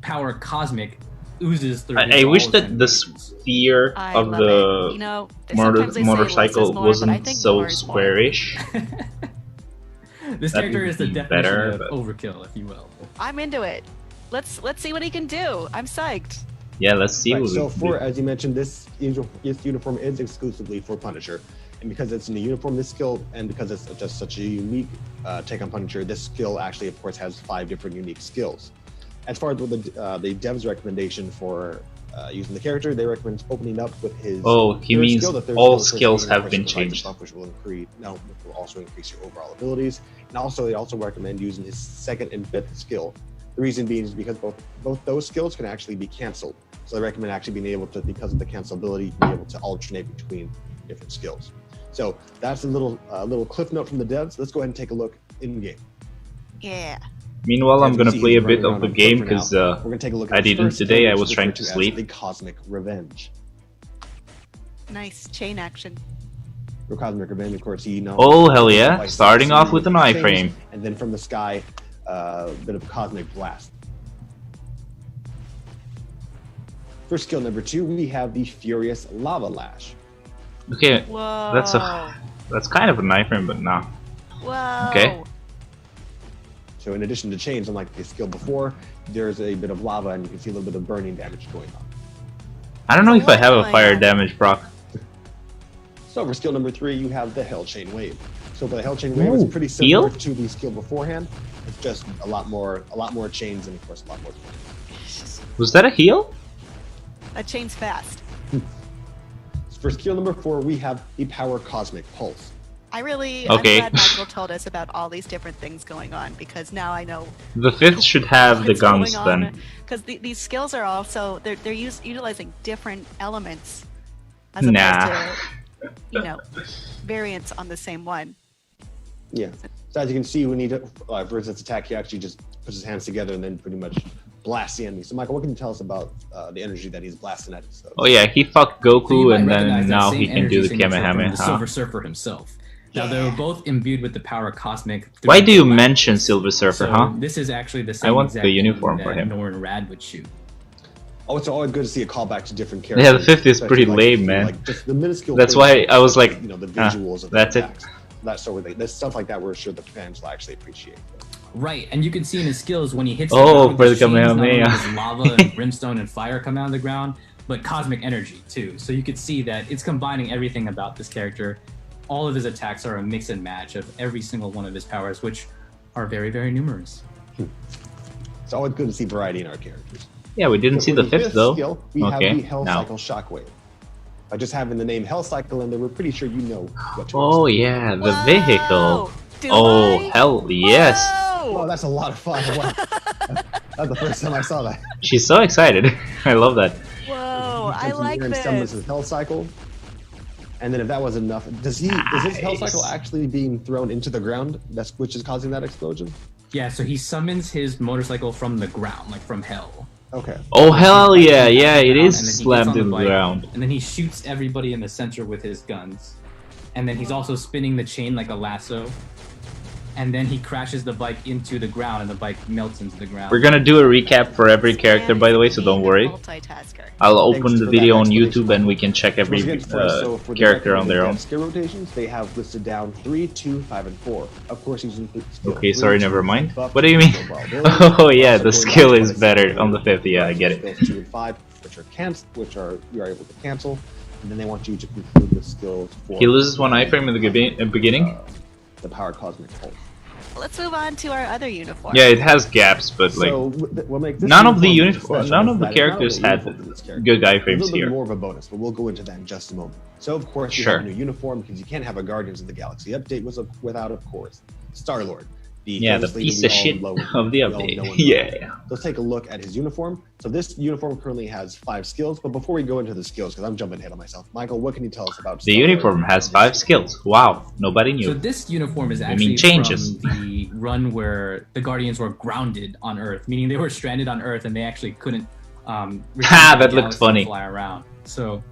power cosmic oozes through. I wish that the sphere I of love the it. You know, sometimes they say less is motorcycle more, but I wasn't think so more is more. squarish. This That character would is the be definition better, of but- overkill, if you will. I'm into it. Let's see what he can do. I'm psyched. Yeah, let's see Right, what so we can for, do. as you mentioned, this uniform is exclusively for Punisher. And because it's in the uniform, this skill, and because it's just such a unique take on Punisher, this skill actually, of course, has 5 different unique skills. As far as the dev's recommendation for using the character, they recommend opening up with his. Oh, he third means skill. The third all skill, skills of course, have been provides a changed. buff, which will also increase your overall abilities. And also, they also recommend using his second and fifth skill. The reason being is because both those skills can actually be canceled. So they recommend actually being able to, because of the cancelability, be able to alternate between different skills. So that's a little cliff note from the devs. Let's go ahead and take a look in game. Yeah. Meanwhile, I'm As you gonna see, play he's a bit running of around the on game foot for now. because We're gonna take a look at I his didn't first today. skill, I which was is trying referred to as sleep. The Cosmic Revenge. Nice chain action. For Cosmic Revenge, of course, he not Oh, hell yeah. devices Starting off with an chains, iframe. and then from the sky, a bit of a cosmic blast. For skill number 2, we have the Furious Lava Lash. Okay, Whoa. that's kind of an iframe, but nah. Whoa. Okay. So in addition to chains, unlike the skill before, there's a bit of lava, and you can see a little bit of burning damage going on. I don't know if I have a What's fire going on? damage proc. So for skill number 3, you have the Hell Chain Wave. So the Hell Chain Wave is Ooh, pretty similar heal? to the skill beforehand. It's just a lot more chains and of course a lot more. Was that a heal? That chain's fast. For skill number 4, we have the Power Cosmic Pulse. I'm Okay. glad Michael told us about all these different things going on because now I know The 5th should have the what's guns going on. then. Because these skills are also they're utilizing different elements as Nah. opposed to variants on the same one. Yeah. So as you can see, when he for his attack, he actually just puts his hands together and then pretty much blasts the enemy. So Michael, what can you tell us about the energy that he's blasting at us? Oh yeah, he fucked So you Goku might and recognize then that now same he can energy do the signature from the Kamehameha. Silver Surfer himself. Now they're both imbued with the power cosmic. through Why do you the mention lapis. Silver Surfer, So huh? this is actually the I same want exact the thing uniform that for him. Norrin Rad would shoot. Oh, it's always good to see a callback to different characters. Yeah, the 5th is especially pretty like, lame, man. Like just the minuscule. That's things, why I was like, the ah, visuals of the that's it. attacks. That sort of thing. That's stuff like that. We're sure the fans will actually appreciate. Right, and you can see in his skills when he hits Oh, the ground, for the his chains, not only Kamehameha. does lava and brimstone and fire come out of the ground, but cosmic energy too. So you could see that it's combining everything about this character. All of his attacks are a mix and match of every single one of his powers, which are very, very numerous. It's always good to see variety in our characters. Yeah, we didn't So see for the 5th though. Skill, we Okay, have the Hell now. Cycle Shockwave. By just having the name Hell Cycle in there, we're pretty sure you know what to Oh expect. yeah, the Whoa! vehicle. Do Oh I? hell yes. Oh, Whoa! that's a lot of fun. Wow. That's the first time I saw that. She's so excited. I love that. Whoa! I Jumps in the like air and summons this. his Hell Cycle. And then if that was enough, is his Hell Nice. Cycle actually being thrown into the ground? Which is causing that explosion? Yeah, so he summons his motorcycle from the ground, like from hell. Okay. Oh hell yeah, yeah, it And then is he gets slammed on in the bike, ground. And then he shoots everybody in the center with his guns. And then he's also spinning the chain like a lasso. And then he crashes the bike into the ground, and the bike melts into the ground. We're gonna do a recap for every character, by the way, so don't worry. Multitasker. I'll Thanks open the for video that on explanation, YouTube and we can check every Once again, first, so for the character on their recommended own. dev skill rotations, they have listed down 3, 2, 5, and 4. Of course, using skill Okay, 3, sorry, which never is mind. buff What do you mean? overall ability. Oh yeah, Also the going skill down is to better on the 5th. Yeah, I get it. Skills 2 and 5, which are you are able to cancel, and then they want you to conclude the skills 4. He loses one iframe in the beginning. The Power Cosmic Pulse. Let's move on to our other uniform. Yeah, it has gaps, but like So what makes this none of the uniform uniform, special none is of the that it's not characters only had uniform for this character, good it's a iframes little bit here. more of a bonus, but we'll go into that in just a moment. So of course, you Sure. have a new uniform because you can't have a Guardians of the Galaxy update without, of course, Star-Lord. Yeah, the piece of shit of the update. Yeah. Let's take a look at his uniform. So this uniform currently has 5 skills, but before we go into the skills, because I'm jumping ahead of myself, Michael, what can you tell us about The Star-Lord? uniform has 5 skills. Wow, nobody So knew. this uniform is mean actually changes. from the run where the Guardians were grounded on Earth, meaning they were stranded on Earth and they actually couldn't return Ha, to the that looked galaxy funny. and fly around. So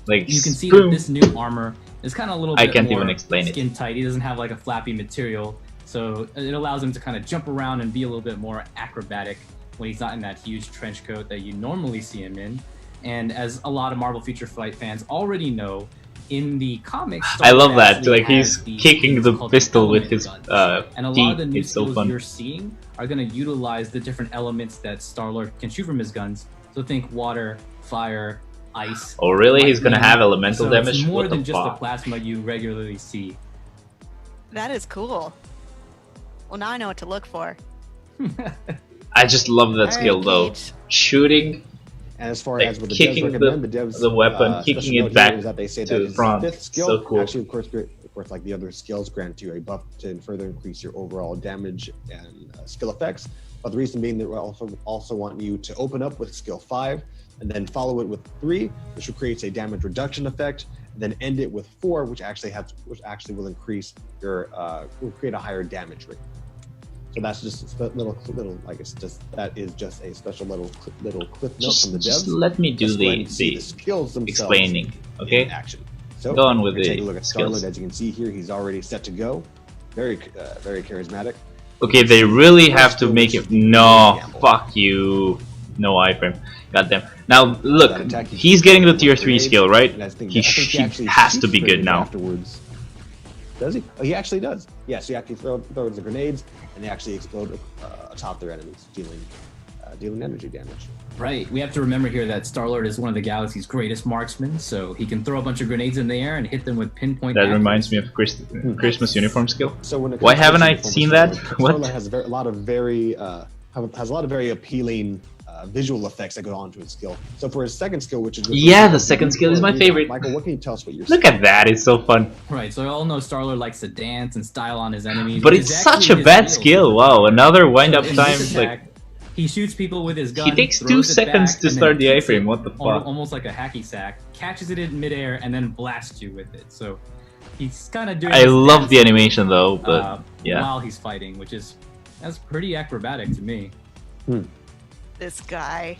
Like, you can see boom. that this new armor is kind of a little I bit can't more even explain it. skin tight. He doesn't have like a flappy material, so it allows him to kind of jump around and be a little bit more acrobatic when he's not in that huge trench coat that you normally see him in. And as a lot of Marvel Future Fight fans already know, in the comics, I love that. actually Like he's has these kicking things the called pistol with element his guns. And a lot of the teeth. new It's so skills fun. you're seeing are going to utilize the different elements that Star-Lord can shoot from his guns. So think water, fire, ice. Oh really? He's gonna lightning. have elemental So damage? It's more What than the just the fuck? plasma you regularly see. That is cool. Well, now I know what to look for. I just love that All right, skill though. Cage. Shooting, And as far like, as what the devs kicking recommend, the devs the weapon, special kicking it note here back is that they say to that the his front. fifth skill, So cool. actually, of course, like the other skills, grant you a buff to further increase your overall damage and skill effects. But the reason being that we also want you to open up with skill 5, and then follow it with 3, which will create a damage reduction effect, and then end it with 4, which actually will increase your will create a higher damage rate. So that's just a little like that is just a special little clip note from the devs. Just let me do Let's go ahead the and see the skills themselves explaining, okay? in action. So Go on with we're the taking a look at Star-Lord. skills. As you can see here, he's already set to go. Very charismatic. Okay, they really have to make it. No, Gamble. fuck you. No iframe. Goddamn. Now look, That attack, he's getting the tier 3 grenades, skill, right? and I think He actually has to shoots be good grenades now. Afterwards, does he? Oh, he actually does. Yes, he actually throws the grenades, and they actually explode atop their enemies, dealing energy damage. Right. We have to remember here that Star-Lord is one of the galaxy's greatest marksmen, so he can throw a bunch of grenades in the air and hit them with pinpoint That accuracy. reminds me of Christmas uniform skill. So when it Why comes to haven't I uniform seen Star-Lord, that? What? Star-Lord has a lot of very appealing visual effects that go on to his skill. So for his second skill, which is Yeah, the second skill is my favorite. Michael, what can you tell us what your Look at that, it's so fun. Right, so we all know Star-Lord likes to dance and style on his enemies. But which it's is such actually a his bad skill. Wow, another wind up So in time. this Like attack, he shoots people with his gun. he takes 2 throws it seconds back, to and start then the kicks iframe. it What the fuck? almost like a hacky sack, catches it in midair, and then blasts you with it. So he's kind of doing. I this love dance, the animation though, but yeah. while he's fighting, that's pretty acrobatic to me. This guy.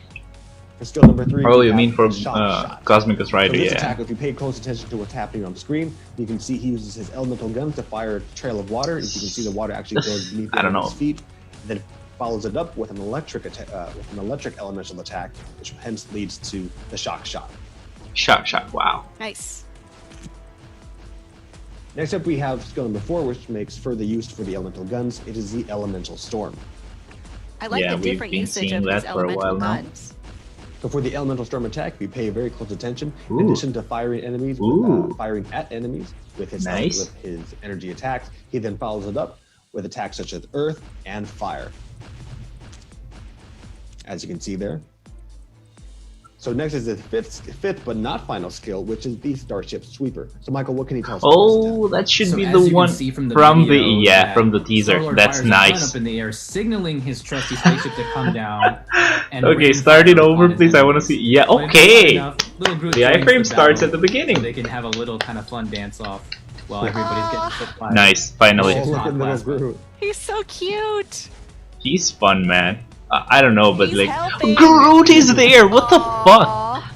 For skill number 3. Oh, we you have mean from shot. Cosmicus So Rider? this Yeah. attack, if you pay close attention to what's happening on the screen, you can see he uses his elemental gun to fire a trail of water. If you can see the water actually goes beneath I don't know. his feet, then follows it up with an electric elemental attack, which hence leads to the shock shot. Shot. Wow. Nice. Next up, we have skill number 4, which makes further use for the elemental guns. It is the elemental storm. I like Yeah, the we've different been usage seeing of these that for a elemental while now. guns. So for the elemental storm attack, we pay very close attention. In Ooh. addition to firing enemies, Ooh. firing at enemies with his Nice. energy attacks, he then follows it up with attacks such as earth and fire. As you can see there. So next is the fifth but not final skill, which is the Starship Sweeper. So Michael, what can you tell us about Oh, that should So be as the you can one see from the from video the that from the teaser. Star-Lord That's fires a gun nice. up in the air, signaling his trusty spaceship to come down. And Okay, rain start it fire over, upon his please. I want to enemies. see. Yeah, But if okay. not enough, little Groot The joins iframe starts battle at the beginning. So they can have a little kind of fun dance off while everybody's getting hit by Nice, finally. Oh, It's look not at little plasma. Groot. He's so cute. He's fun, man. I don't know, but He's like helping. Groot is there. What the fuck? Aw.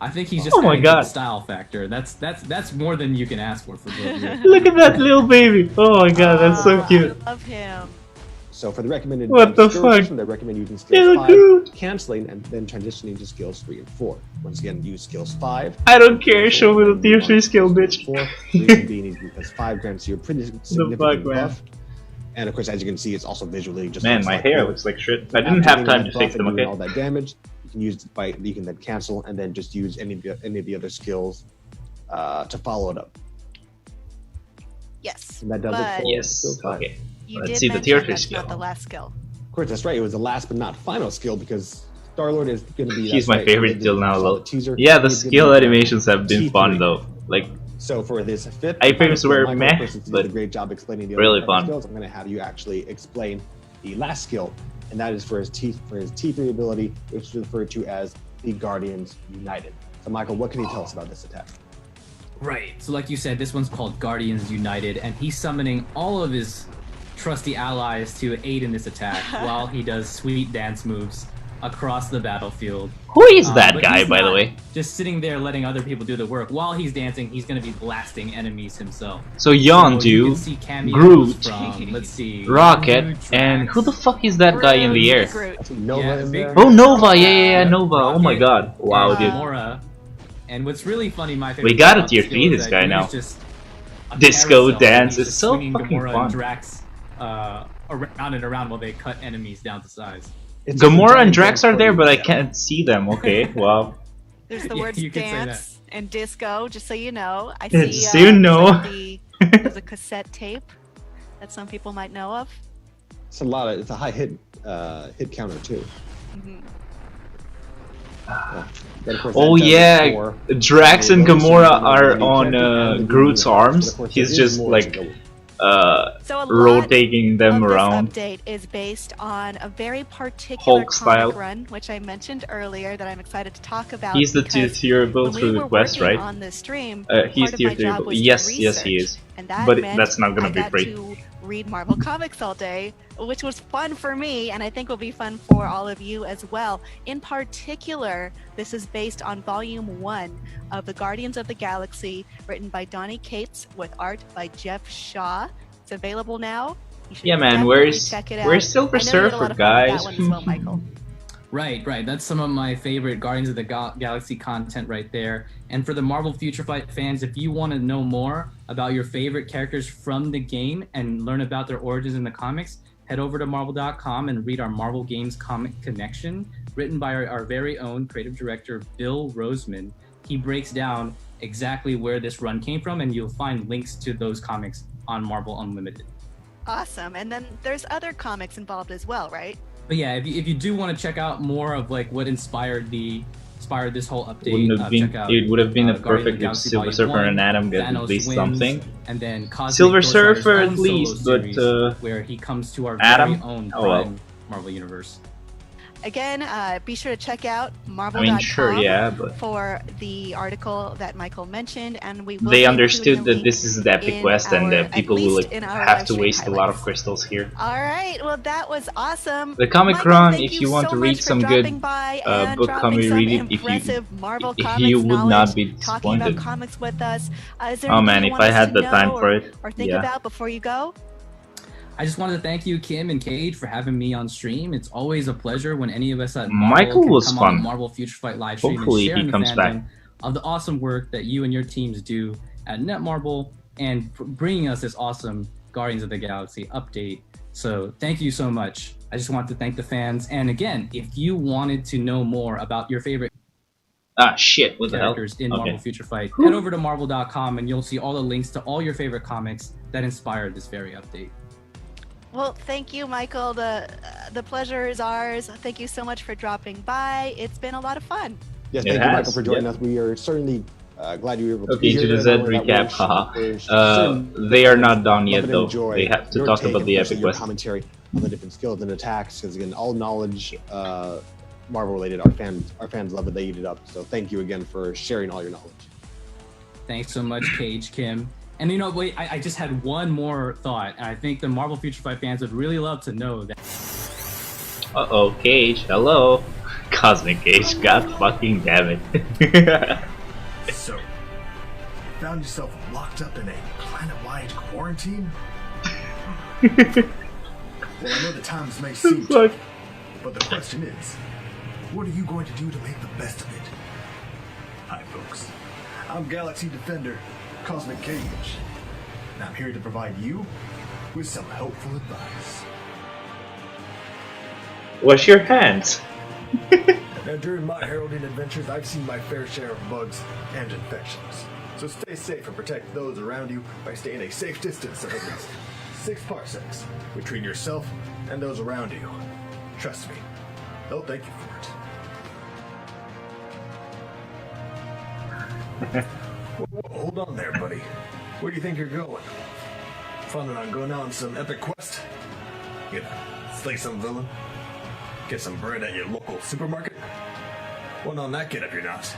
I think he's just Oh my trying to get God. the style factor. That's more than you can ask for Groot. Look at that little baby. Oh my god, that's so Aw, cute. I love him. So for the recommended What the skill fuck? session, they recommend using skills Little 5, Groot. canceling, and then transitioning to skills 3 and 4. Once again, use skills 5. I don't care. Show me the tier 3 skill, bitch. 4, reason being is because 5 grants you a pretty significant fuck, man? buff. And of course, as you can see, it's also visually just Man, looks my like hair Groot. looks like shit. I didn't After have getting time that to buff fix and them. doing Okay. all that damage, you can then cancel and then just use any of the other skills to follow it up. Yes. And that does it but for Yes. skill 5. Okay. you Let's did see the mention tier 3 that's skill. not the last skill. Of course, that's right. It was the last but not final skill because Star-Lord is going to be. He's that's my right, favorite we till did now, saw though. the teaser. Yeah, the He's gonna skill be animations have been T3. fun though. Like, So for this fifth, iframes skill, were Michael, meh, since you but did a great job explaining the really other fun. skills. I'm going to have you actually explain the last skill, and that is for his T3 ability, which is referred to as the Guardians United. So Michael, what can you tell us about this attack? Right. So like you said, this one's called Guardians United, and he's summoning all of his trusty allies to aid in this attack while he does sweet dance moves across the battlefield. Who is that But guy, he's by the not way? just sitting there letting other people do the work. While he's dancing, he's going to be blasting enemies himself. So you Yondu, can see cameos Groot, from, let's see, Rocket, Groot, and Drax. who the fuck is that guy in the air? Groot. I see Nova Yeah, in big there. Oh, Nova! Yeah, Yeah, Nova! Oh my Rocket, god! Wow, and dude. Gamora. And what's really funny, my favorite We gotta about tier the 3 skill this is that guy Groot now. is just a Disco carousel, dance he's is just so swinging fucking Gamora fun. and Drax around and around while they cut enemies down to size. It's Gamora a and Drax are there, but I yeah. can't see them. Okay, wow. There's the Yeah, words you could say dance and disco, just so you know. I Just see. so you know. like there's a cassette tape that some people might know of. It's a lot of. It's a high hit counter too. Mhm. Then, of course, Oh that does yeah, it for- Drax and Those Gamora are are the on champion and the Groot's universe. arms. But of course, He's there is just more like to go. So a lot rotating them of around. this update is based on a very particular Hulk comic style. run, which I mentioned earlier that I'm excited to talk about. He's the because tierable when we through the were quest, working right? on this stream, He's part of my tier job 3. was to Yes, yes, he research, is. and that But meant that's not gonna I be got free. to read Marvel comics all day, which was fun for me, and I think will be fun for all of you as well. In particular, this is based on Volume 1 of The Guardians of the Galaxy, written by Donny Cates with art by Jeff Shaw. It's available now. You should Yeah, man. definitely check it out. Where's Silver I know you had a lot Surfer, of fun with guys? that one as well, Michael. Right. That's some of my favorite Guardians of the Galaxy content right there. And for the Marvel Future Fight fans, if you want to know more about your favorite characters from the game and learn about their origins in the comics, head over to marvel.com and read our Marvel Games Comic Connection, written by our very own creative director, Bill Roseman. He breaks down exactly where this run came from, and you'll find links to those comics on Marvel Unlimited. Awesome. And then there's other comics involved as well, right? But yeah, if you do want to check out more of like what inspired this whole update, Wouldn't have been, check out it would have been a Guardians of the perfect if Galaxy Silver Volume Surfer 1, and Adam get Thanos at least wins, something. and then Cosmic Silver Ghost Rider's Surfer own at solo least, but, series, where he comes to our Adam? very own Oh, well. Prime Marvel Universe. Again, be sure to check out marvel.com I mean, sure, yeah, but for the article that Michael mentioned, and we will they link to understood the that link this is the epic in quest and our- that people at will least like in our have live to stream waste a lot of highlights. crystals here. All right, well that was awesome. The comic Michael, run, thank if you want so to read much for some good dropping by and book dropping comedy, some read it. impressive Marvel If comics you would not knowledge, be talking about disappointed. comics with us. Is there Oh anything man, you if want I us had to the know time for it, or think yeah. about before you go? I just wanted to thank you, Kim and Cage, for having me on stream. It's always a pleasure when any of us at Marvel Michael can was come fun. on the Marvel Future Fight live stream Hopefully and share he in the comes back. fandom of the awesome work that you and your teams do at Netmarble and bringing us this awesome Guardians of the Galaxy update. So thank you so much. I just want to thank the fans. And again, if you wanted to know more about your favorite Ah shit, what the hell? characters in Okay. Marvel Future Fight, head over to marvel.com and you'll see all the links to all your favorite comics that inspired this very update. Well, thank you, Michael. The pleasure is ours. Thank you so much for dropping by. It's been a lot of fun. Yes, It thank you, has, Michael, for joining yeah. us. We are certainly glad you were able to be Okay, here. to the and Z I know that recap, haha. we're certain They are not done love yet and though. enjoy They have to your talk take, about the especially epic your quest. commentary on the different skills and attacks, because again, all knowledge Marvel related. Our fans love it. They eat it up. So thank you again for sharing all your knowledge. Thanks so much, Cage, Kim. And you know, wait, I just had one more thought, and I think the Marvel Future Fight fans would really love to know that. Uh-oh, Cage, hello. Cosmic Cage, god fucking damn it. So, you found yourself locked up in a planet-wide quarantine? Well, I know the times may seem Fuck. tough, but the question is, what are you going to do to make the best of it? Hi, folks. I'm Galaxy Defender, Cosmic Cage, and I'm here to provide you with some helpful advice. Wash your hands. Now, during my heralding adventures, I've seen my fair share of bugs and infections. So stay safe and protect those around you by staying a safe distance of at least 6 parsecs between yourself and those around you. Trust me, they'll thank you for it. Whoa, hold on there, buddy. Where do you think you're going? Planning on going on some epic quest? You know, slay some villain? Get some bread at your local supermarket? Well, on that get up you're not.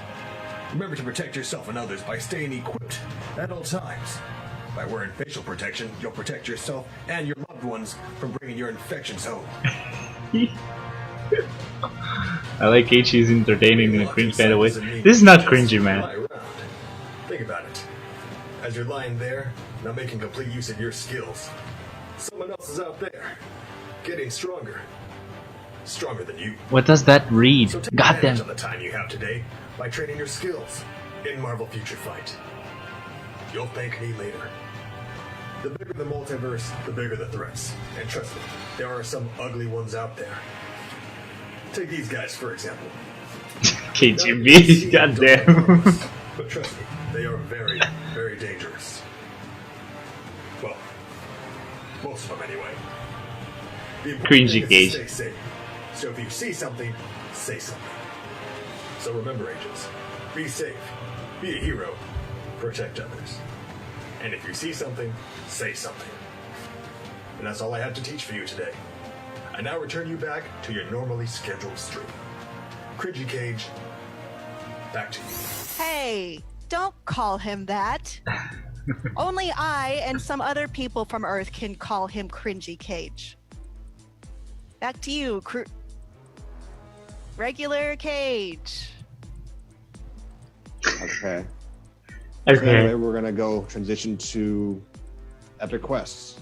Remember to protect yourself and others by staying equipped at all times. By wearing facial protection, you'll protect yourself and your loved ones from bringing your infections home. I like Cage is entertaining in a cringe kind of way. This is not cringy, man. Think about it. As you're lying there, not making complete use of your skills, someone else is out there, getting stronger. Stronger than you. What does that read? So take Goddamn. advantage of the time you have today by training your skills in Marvel Future Fight. You'll thank me later. The bigger the multiverse, the bigger the threats. And trust me, there are some ugly ones out there. Take these guys, for example. KGB, goddamn. But trust me, they are very, very dangerous. Well, most of them anyway. The important Cringy thing is to Cage. stay safe. So if you see something, say something. So remember, agents, be safe, be a hero, protect others. And if you see something, say something. And that's all I have to teach for you today. I now return you back to your normally scheduled stream. Cringy Cage, back to you. Hey, don't call him that. Only I and some other people from Earth can call him Cringy Cage. Back to you, regular Cage. Okay. Okay. So anyway, we're gonna go transition to Epic Quests.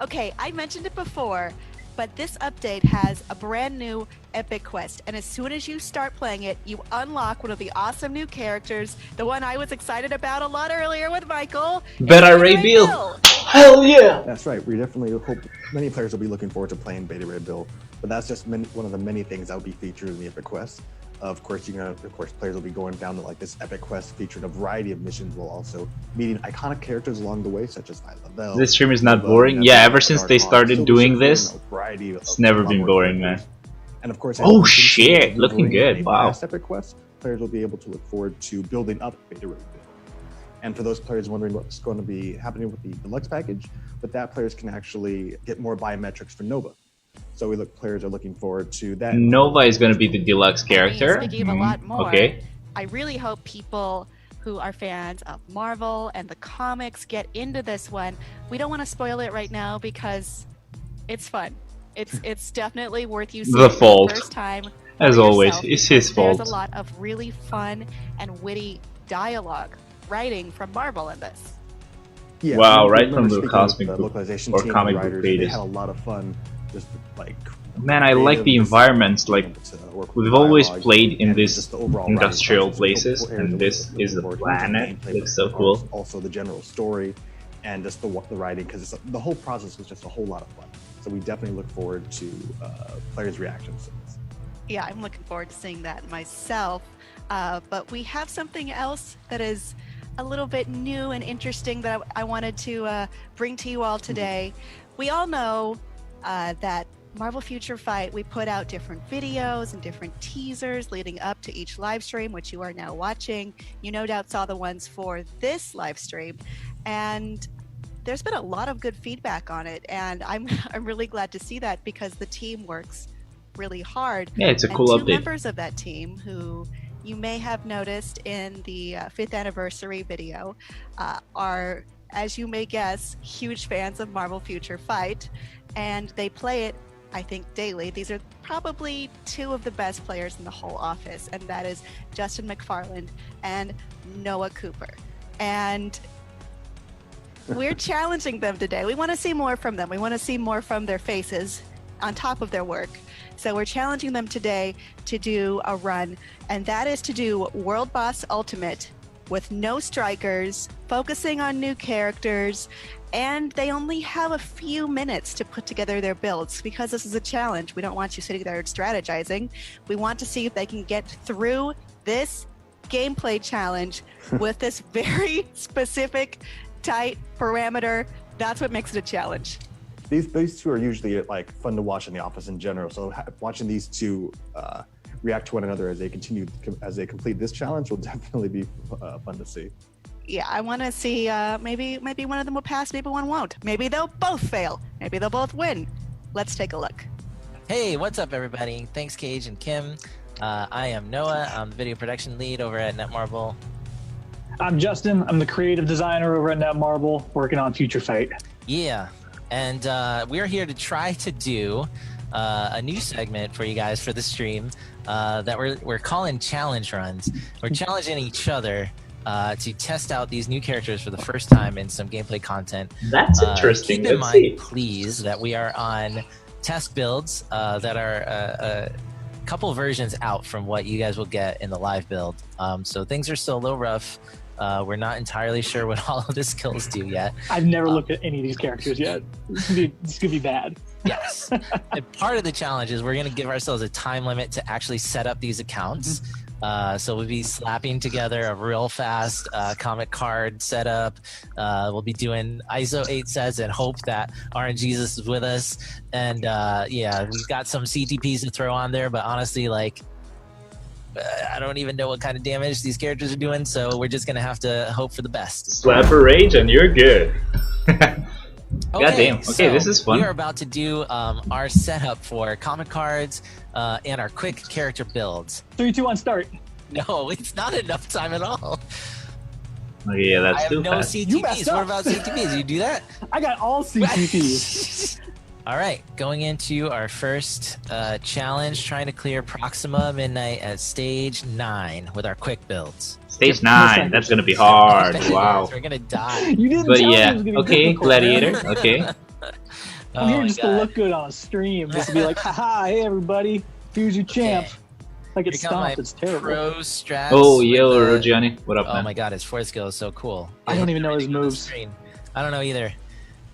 Okay, I mentioned it before, but this update has a brand new Epic Quest, and as soon as you start playing it, you unlock one of the awesome new characters, the one I was excited about a lot earlier with Michael. Beta Ray Bill. Hell yeah! That's right. We definitely hope many players will be looking forward to playing Beta Ray Bill, but that's just one of the many things that will be featured in the Epic Quest. Of course, players will be going down to like this Epic Quest featuring a variety of missions, while also meeting iconic characters along the way, such as Phyla-Vell. This stream is not boring. Yeah, ever since they started doing this, it's never been boring, man. And of course, oh shit, looking good. Wow. Epic Quest, players will be able to look forward to building up Beta Ray Bill. And for those players wondering what's going to be happening with the deluxe package, with that players can actually get more biometrics for Nova. So players are looking forward to that. Nova is going to be the deluxe character. Speaking of a lot more, okay. I really hope people who are fans of Marvel and the comics get into this one. We don't want to spoil it right now because it's fun. It's definitely worth you seeing The fault. the first time. As always, it's his fault. There's a lot of really fun and witty dialogue writing from Marvel in this. Yeah, wow, right from the speaking cosmic of book localization or team comic and book writers, pages. They had a lot of fun, just like. Man, I like the environments. Like we've always played in these industrial places, and this is the planet. Looks so cool. Also, the general story, and just the writing, because the whole process was just a whole lot of fun. So we definitely look forward to players' reactions to this. Yeah, I'm looking forward to seeing that myself. But we have something else that is a little bit new and interesting that I wanted to bring to you all today. We all know that Marvel Future Fight, we put out different videos and different teasers leading up to each live stream, which you are now watching. You no doubt saw the ones for this live stream, and there's been a lot of good feedback on it, and I'm really glad to see that because the team works really hard. Yeah, it's a cool two update. Members of that team who you may have noticed in the 5th anniversary video are, as you may guess, huge fans of Marvel Future Fight, and they play it, I think, daily. These are probably two of the best players in the whole office, and that is Justin McFarland and Noah Cooper. And we're challenging them today. We want to see more from them. We want to see more from their faces on top of their work. So we're challenging them today to do a run, and that is to do World Boss Ultimate with no strikers, focusing on new characters, and they only have a few minutes to put together their builds. Because this is a challenge, we don't want you sitting there strategizing. We want to see if they can get through this gameplay challenge with this very specific, tight parameter. That's what makes it a challenge. These two are usually like fun to watch in the office in general. So watching these two react to one another as they complete this challenge will definitely be fun to see. Yeah, I want to see maybe one of them will pass, maybe one won't. Maybe they'll both fail. Maybe they'll both win. Let's take a look. Hey, what's up, everybody? Thanks, Cage and Kim. I am Noah. I'm the video production lead over at Netmarble. I'm Justin. I'm the creative designer over at Netmarble, working on Future Fight. Yeah, and we're here to try to do a new segment for you guys for the stream that we're calling challenge runs. We're challenging each other to test out these new characters for the first time in some gameplay content. That's interesting. Keep in Let's mind, see. please, that we are on test builds that are a couple versions out from what you guys will get in the live build. So things are still a little rough. We're not entirely sure what all of the skills do yet. I've never looked at any of these characters yet. This could be bad. Yes. And part of the challenge is we're going to give ourselves a time limit to actually set up these accounts. So we'll be slapping together a real fast comic card setup. We'll be doing ISO 8 sets and hope that RNGesus is with us. And yeah, we've got some CTPs to throw on there, but honestly, like, I don't even know what kind of damage these characters are doing, so we're just gonna have to hope for the best. Slap a rage and you're good. Goddamn. Okay, so this is fun. We are about to do our setup for comic cards and our quick character builds. 3, 2, 1, start. No, it's not enough time at all. Okay, yeah, I that's have too no fast. You CTPs. messed What up. about CTPs? You do that? I got all CTPs. All right, going into our first challenge, trying to clear Proxima Midnight at stage 9 with our quick builds. Stage 9. That's gonna be hard. Wow. We're gonna die. You didn't But tell me yeah, it was gonna be okay, difficult, Gladiator. man. Okay. I'm Oh here my just God. to look good on a stream, just to be like, haha, hey everybody, here's your champ. Okay. Like it's Here come my stomped, it's terrible. pro strats. Oh, with yo, the- Rogiani. What up, Oh man? my God, his fourth skill is so cool. I don't even know his Everything on the moves. screen. I don't know either.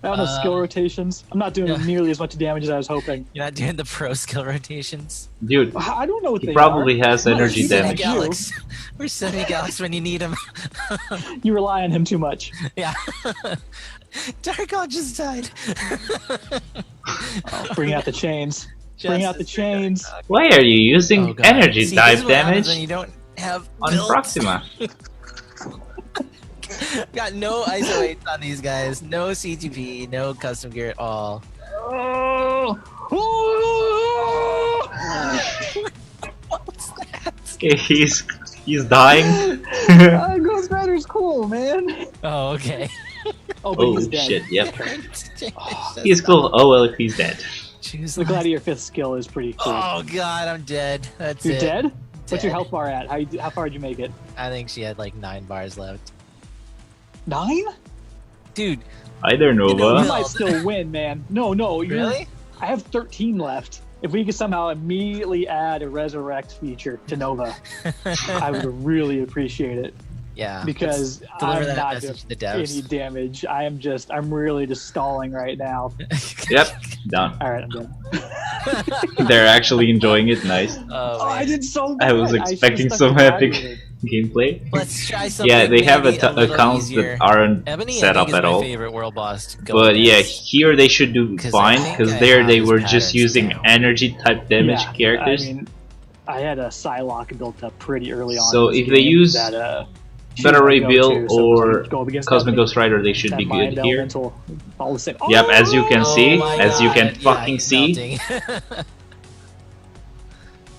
I don't know skill rotations. I'm not doing yeah. nearly as much damage as I was hoping. You're not doing the pro skill rotations. Dude, I don't know what he they probably are. has I'm not energy using damage. like you. Galax. We're sending Galax when you need him. You rely on him too much. Yeah. Darkhawk just died. Bring out the chains. Bring out the chains. Why are you using Oh, God. energy See, dive this is what happens damage when you don't have on builds. Proxima? Got no ISO 8s on these guys. No CTP. No custom gear at all. Oh! What's that? Okay, he's dying. Ghost Rider's cool, man. Oh, okay. Oh, but Oh he's dead. shit, yep. That's He's cool. Oh well, if he's dead. Choose The life. Gladiator 5th skill is pretty cool. Oh God, I'm dead. That's You're it. dead? What's your Dead. health bar at? How far did you make it? I think she had like 9 bars left. 9? Dude, Either You Nova. might still win, man. No, you're- really? I have 13 left. If we could somehow immediately add a resurrect feature to Nova, I would really appreciate it. Yeah. Because Deliver I'm that not message to the doing any devs. damage. I'm really just stalling right now. Yep, done. All right, I'm done. They're actually enjoying it. Nice. Oh, Oh, I man. did so I good. was should've expecting stuck some with epic Gladiator. gameplay. Let's try something. Yeah, they have maybe a little accounts easier. that aren't Ebony, set I up think, is at my all. favorite world boss to go But yeah, against. here they should do 'Cause fine I think because I there have they his were just patterns using down. energy type damage Yeah, characters. I mean, I had a Psylocke built up pretty early on. So in this if they game use that, she Better was my Ray Bill go-to, so or go up against Cosmic Ebony, Ghost Rider, they should that be Mind good here. Elemental, all the same. Yep, as you can Oh see, my as you God. can Yeah, fucking he's see. melting.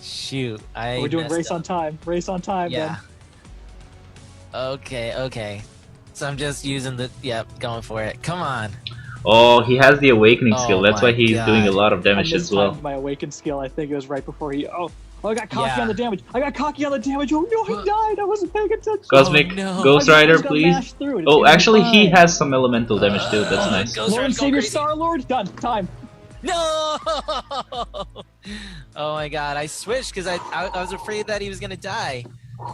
Shoot, I We're doing messed race up. on time. Race on time, Yeah. then. Okay. So I'm just using the. Yep, going for it. Come on. Oh, he has the awakening Oh skill. That's my why he's God. doing a lot of I damage as well. mistimed my awakened skill. I think it was right before he. Oh, I got cocky Yeah. on the damage. Oh no, he died. I wasn't paying attention. Cosmic Oh, no. Ghost I just Rider, got please. mashed through it. It's Oh, gonna be actually, he fine. has some elemental damage too. That's nice. Ghost Lord Rider, and go Savior crazy. Star Lord. Done. Time. No! Oh my God! I switched because I was afraid that he was gonna die.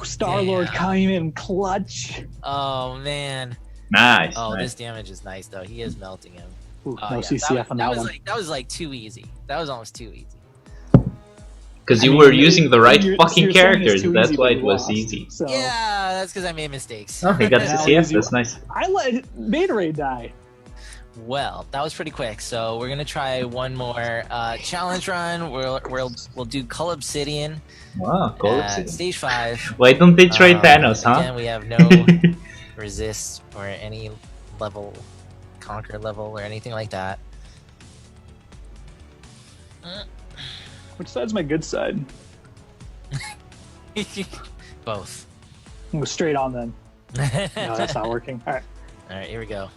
Star Lord Damn. coming in clutch. Oh man! Nice. Oh, nice. this damage is nice though. He is melting him. Ooh, Oh, no yeah, CCF on that was one. like that was like too easy. That was almost too easy. Because I you mean, were using the right you're fucking saying it's characters. too That's easy, why but it you was lost. easy. So, Yeah, that's because I made mistakes. Oh, he got Now CCF. easy- That's nice. I let Beta Ray die. Well, that was pretty quick. So we're gonna try one more challenge run. We'll do Cull Obsidian Wow, cool. at stage 5. Why don't they try Thanos, huh? Again, we have no resist or any level, conquer level or anything like that. Which side's my good side? Both. Go straight on then. No, that's not working. All right. All right, here we go.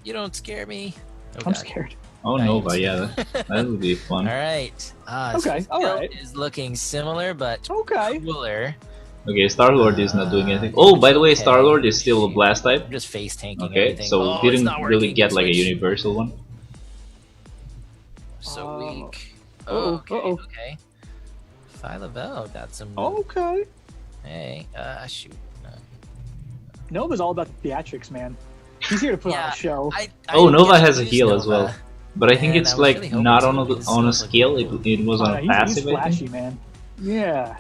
You don't scare me. Oh, I'm God. scared. Oh, Right. Nova, yeah, that would be fun. All right. Okay, So all Skill right. is looking similar, but Okay. cooler. Okay, Star-Lord is not doing anything. Oh, by the way, okay. Star-Lord is still a blast type. I'm just face tanking Okay, everything. so oh, it's didn't not really working. get like a Switch. universal one. So weak. Uh-oh, Okay, uh-oh. okay. Phyla-Vell got some. Okay. Hey, shoot. Nova's all about the theatrics, man. He's here to put on Yeah, a show. I Oh, didn't Nova get to has a use heal as Nova. well. But I think Man, it's I was like really hoping not to, on because a Nova's skill. It was on a he's passive. I flashy, think. man. Yeah.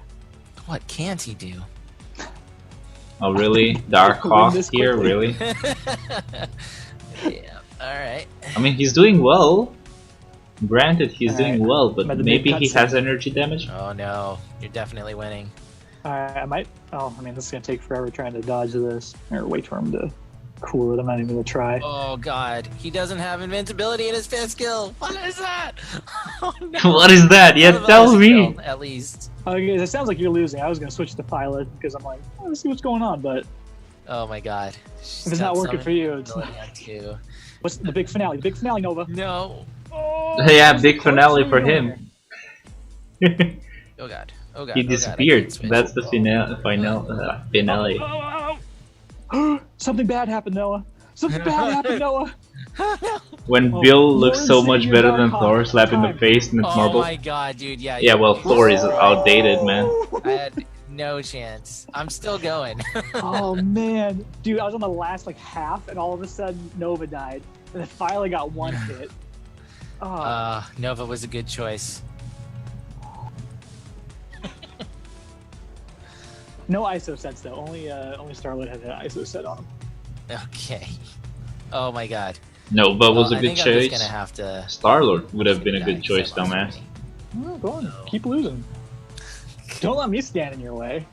What can't he do? Oh really? Win Darkhawk this here, quickly. really? Yeah. All right. I mean, he's doing well. Granted, he's Alright. doing well, but By the big maybe he cutscene. has energy damage. Oh no, you're definitely winning. I might. Oh, I mean, this is gonna take forever trying to dodge this, or wait for him to cool it. I'm not even gonna try. Oh god, he doesn't have invincibility in his fifth skill. What is that? Oh no. What is that? Yeah, Phyla-Vell tell has a me. kill, at least. Okay, it sounds like you're losing. I was gonna switch to Phyla because I'm like, oh, let's see what's going on. But Oh my god. if it's not working for you, it's too. what's the big finale? The big finale, Nova. No. Oh, Yeah, big finale for him. Oh god. Oh god. He oh, God, I disappeared. can't switch. That's the finale. Something bad happened, Noah. Something bad happened, Noah. When Oh, Bill looks so Lawrence much Xavier better than Darkhawk. Thor, slap in the Time. face and it's Oh Marble. my god, dude. Yeah. Yeah, well, you- Thor is outdated, man. I had no chance. I'm still going. Oh man, dude, I was on the last like half, and all of a sudden Nova died, and then finally got one hit. Oh, Nova was a good choice. no ISO sets though. Only Star-Lord had an ISO set on him. Okay. Oh my god. Nova was a I good think I'm just choice. gonna have to. Star-Lord would have been a die good 'cause choice, I lost dumbass. money. Oh, go on, keep losing. Don't let me stand in your way.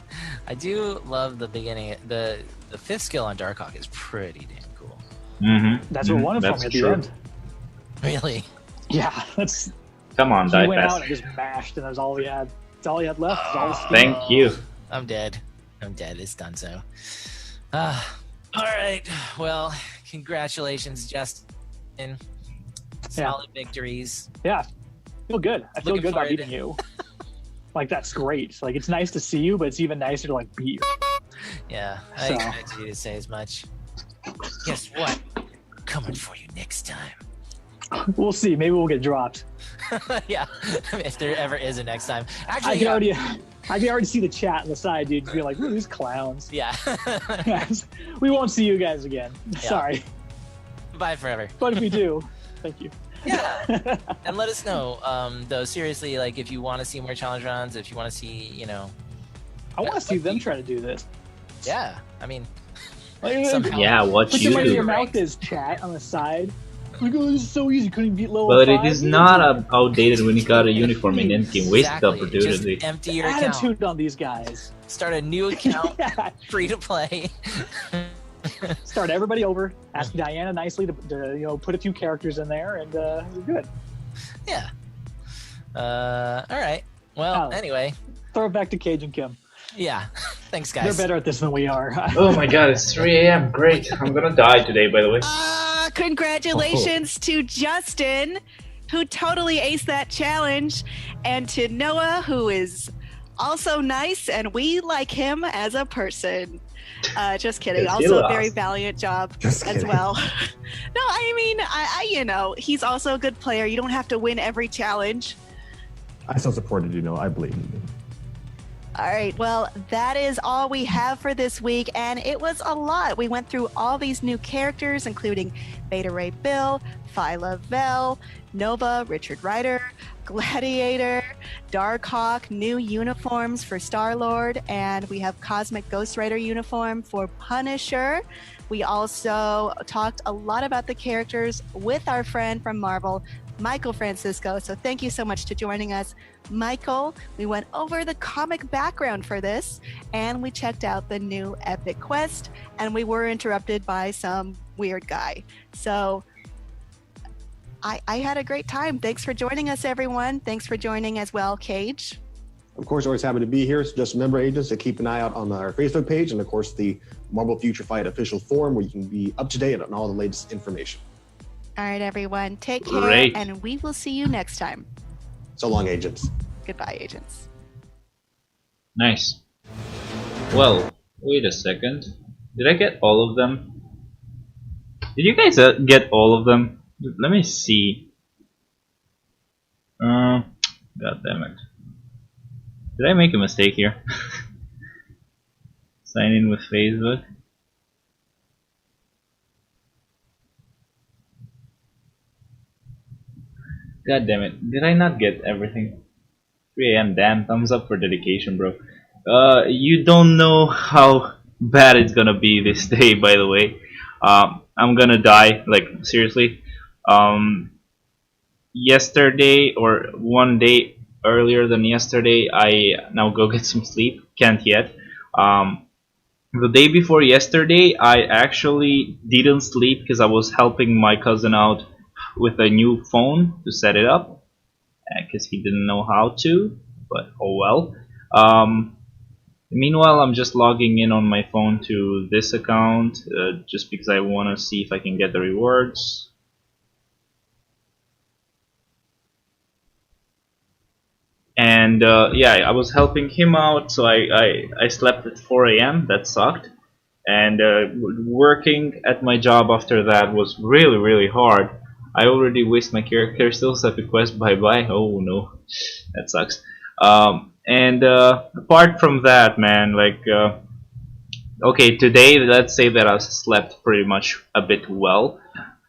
I do love the beginning. The fifth skill on Darkhawk is pretty damn cool. Mm-hmm. That's what won it for That's me at the true. end. Really? Yeah, that's. Come on, He die went out fast. and just mashed, and that's all he had. That's all he had left. That's all his skill. Thank you. I'm dead. I'm dead. It's done so. All right. Well, congratulations, Justin. Solid victories. Yeah, feel good. I feel Looking good about forward. beating you. Like that's great. Like it's nice to see you, but it's even nicer to like beat you. Yeah, I So- expected you to say as much. Guess what? Coming for you next time. We'll see. Maybe we'll get dropped. Yeah, if there ever is a next time. I Actually, can already see the chat on the side, dude. Be like, "Ooh, these clowns." yeah. Guys, we won't see you guys again. Sorry, Bye forever. but if we do, thank you. Yeah. And let us know, though, seriously, like, if you want to see more challenge rounds, if you want to see, you know, I want to see them try to do this. yeah, I mean, Like, somehow. Yeah, what put you your money where do. your mouth is, chat on the side. Like, oh, this is so easy. Couldn't beat level But 5. it is not outdated when you got a uniform in endgame. Wasted Exactly. opportunity. Just empty your account. Attitude on these guys. Start a new account, Yeah. free to play. Start everybody over. Ask Diana nicely to put a few characters in there, and you're good. Yeah. All right. Well, Oh. anyway, Throw it back to Cage and Kim. yeah. Thanks, guys. They're better at this than we are. Oh my god, it's 3 a.m. Great. I'm gonna die today, by the way. Congratulations to Justin, who totally aced that challenge, and to Noah, who is also nice, and we like him as a person. Just kidding. Yes, he Also a lost. very valiant job Just as kidding. well. No, I mean, he's also a good player. You don't have to win every challenge. I still supported you, I believe in you. All right, well, that is all we have for this week, and it was a lot. We went through all these new characters, including Beta Ray Bill, Phyla-Vell, Nova, Richard Rider, Gladiator, Darkhawk, new uniforms for Star-Lord, and we have Cosmic Ghost Rider uniform for Punisher. We also talked a lot about the characters with our friend from Marvel, Michael Francisco. So thank you so much for joining us, Michael. We went over the comic background for this, and we checked out the new Epic Quest, and we were interrupted by some weird guy. So I had a great time. Thanks for joining us, everyone. Thanks for joining as well, Cage. Of course, always happy to be here. So just remember, agents, to keep an eye out on our Facebook page and, of course, the Marvel Future Fight official forum where you can be up to date on all the latest information. All right, everyone. Take care, Great. and we will see you next time. So long, agents. Goodbye, agents. Nice. Well, wait a second. Did I get all of them? Did you guys get all of them? Let me see. God damn it. Did I make a mistake here? Sign in with Facebook. God damn it. Did I not get everything? 3 AM, damn. Thumbs up for dedication, bro. You don't know how bad it's gonna be this day, by the way. I'm gonna die, like, seriously. Yesterday, or one day earlier than yesterday, I now go get some sleep. Can't yet. The day before yesterday, I actually didn't sleep because I was helping my cousin out with a new phone to set it up, because he didn't know how to, but oh well. Meanwhile, I'm just logging in on my phone to this account, just because I want to see if I can get the rewards. And yeah, I was helping him out, so I slept at 4 AM. That sucked. And working at my job after that was really hard. I already wasted my character. Still set request. Bye bye. Oh no, that sucks. And apart from that, man, like okay, today let's say that I slept pretty much a bit well,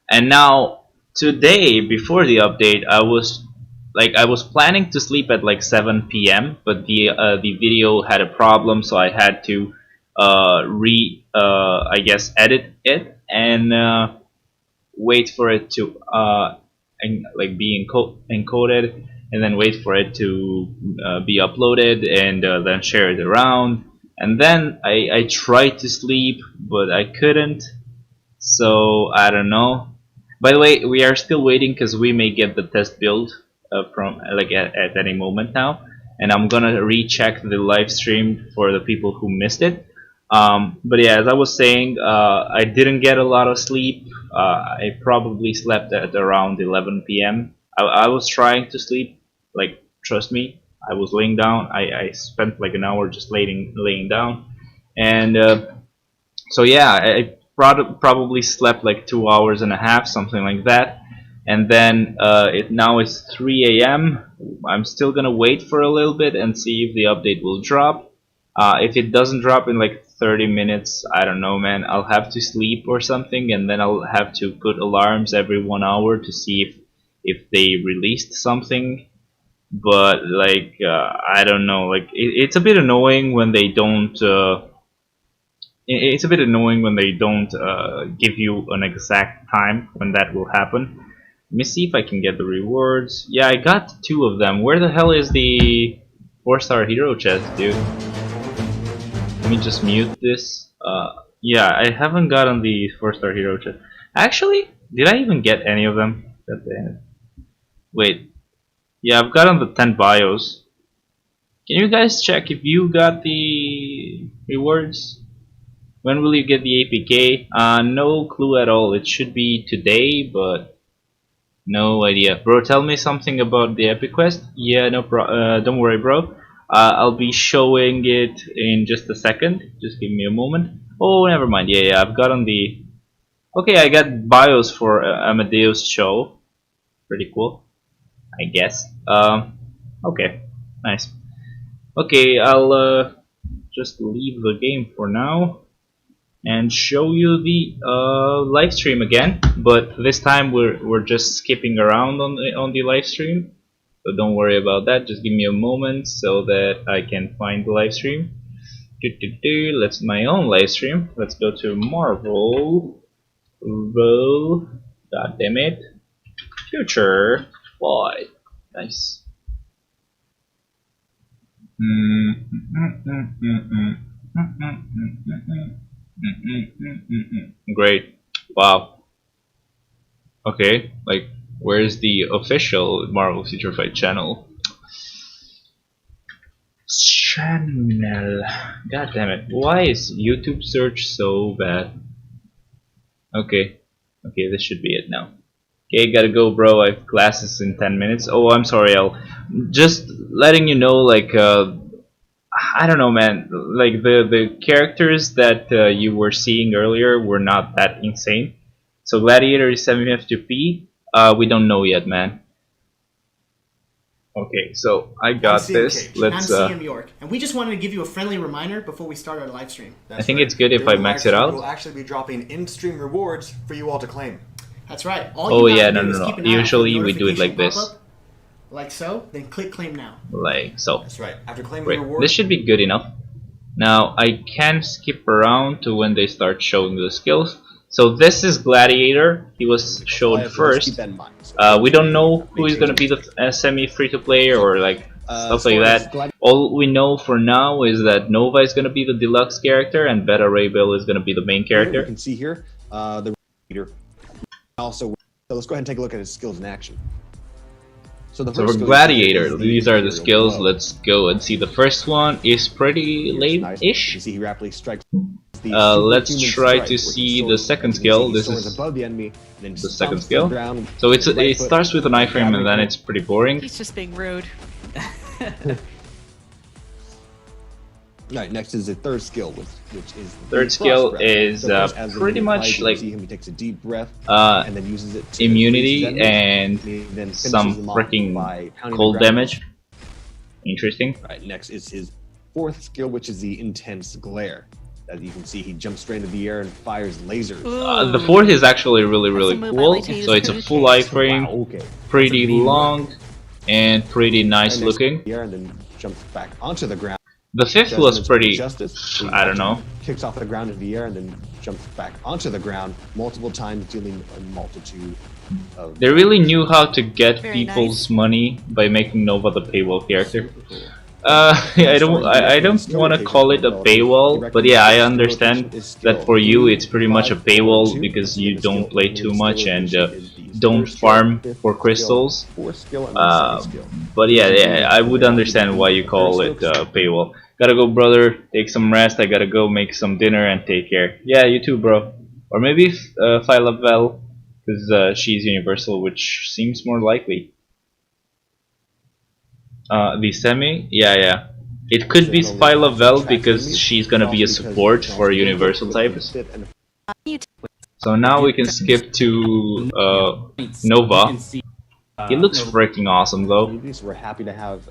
and now today before the update, I was planning to sleep at like 7 p.m. but the video had a problem, so I had to I guess edit it and wait for it to like be encoded, and then wait for it to be uploaded, and then share it around. And then I tried to sleep, but I couldn't. So I don't know. By the way, we are still waiting because we may get the test build from like at any moment now, and I'm gonna recheck the live stream for the people who missed it. But yeah, as I was saying, I didn't get a lot of sleep. I probably slept at around 11 p.m. I was trying to sleep, like, trust me. I was laying down. I spent like an hour just laying down, and so yeah, I probably slept like 2 hours and a half, something like that. And then now it's 3 AM. I'm still gonna wait for a little bit and see if the update will drop. If it doesn't drop in like 30 minutes, I don't know, man. I'll have to sleep or something, and then I'll have to put alarms every 1 hour to see if they released something. But like I don't know, like it's a bit annoying when they don't. It's a bit annoying when they don't give you an exact time when that will happen. Let me see if I can get the rewards. Yeah, I got 2 of them. Where the hell is the 4-star hero chest, dude? Let me just mute this. Yeah, I haven't gotten the 4-star hero chest. Actually, did I even get any of them? Wait. Yeah, I've gotten the 10 bios. Can you guys check if you got the rewards? When will you get the APK? No clue at all. It should be today, but no idea. Bro, tell me something about the epic quest. Yeah, no don't worry, bro. I'll be showing it in just a second. Just give me a moment. Oh, never mind. Yeah, I've gotten the... Okay, I got bios for Amadeus show. Pretty cool, I guess. Okay, nice. Okay, I'll just leave the game for now and show you the live stream again, but this time we're just skipping around on the live stream, so don't worry about that. Just give me a moment so that I can find the live stream. Let's my own live stream. Let's go to Marvel. Roll. God damn it. Future. Why? Nice. Great. Wow. Okay, like, where's the official Marvel Future Fight channel? God damn it. Why is YouTube search so bad? Okay. Okay, this should be it now. Okay, gotta go, bro. I have classes in 10 minutes. Oh, I'm sorry, L. Just letting you know, like, I don't know, man. Like, the characters that you were seeing earlier were not that insane. So, Gladiator is 750p. We don't know yet, man. Okay, so I got I'm CM this. Cage, Let's. and I'm CM York, and we just wanted to give you a friendly reminder before we start our live stream. I think it's good if I max it out. We'll actually be dropping in-stream rewards for you all to claim. That's right. Oh you yeah, have no, to do no, is no. keep an eye out for the Usually we do it like notification this. pop-up, like so. Then click claim now. Like so. That's right. After claiming Great. the reward, This should be good enough. Now I can skip around to when they start showing the skills. So this is Gladiator. He was shown Let's keep first. that in mind. So We don't know who is gonna be the semi free to play or like stuff like that. All we know for now is that Nova is gonna be the deluxe character and Beta Ray Bill is gonna be the main Here you character. can see here the leader. Also, so let's go ahead and take a look at his skills in action. So So first for skill Gladiator, is these are the Imperial skills. Blow. Let's go and see. The first one is pretty Here's nice. You lame-ish. see he rapidly strikes. The Let's superhuman try strike, to which see soars- the second as you can skill. see, he This soars is above the enemy, and then the second stomps to skill. the ground So with the right it foot, starts with an iframe and then it's pretty boring. He's just being rude. Right, next is the third skill, which is the Third skill frost breath. is, So first, as the pretty leader much applies, you like, see him, he takes a deep breath Uh, and then uses it to immunity freeze his enemies, and he then finishes some them off freaking by pounding cold the ground. damage. Interesting. Right, next is his fourth skill, which is the intense glare. As you can see, he jumps straight into the air and fires lasers. The fourth is actually really That's a move I cool. like to use So it's a too, full Cage. iframe, Wow, okay. pretty That's a mean long, and pretty nice And next looking. in the air and then jumps back onto the ground. The fifth Does was its pretty. justice. So he I don't know. Kicks off the ground into the air and then jumps back onto the ground multiple times, dealing a multitude of. They really knew how to get Very people's money by making Nova the paywall character. Super cool. I don't want to call it a paywall, but yeah, I understand that for you it's pretty much a paywall because you don't play too much and don't farm for crystals. But yeah, I would understand why you call it a paywall. Gotta go, brother. Take some rest. I gotta go make some dinner and take care. Yeah, you too, bro. Or maybe Phyla-Vell, because she's universal, which seems more likely. The semi, yeah. It could be Phyla-Vell because she's gonna be a support for universal types. So now we can skip to Nova. He looks freaking awesome though. We're happy to have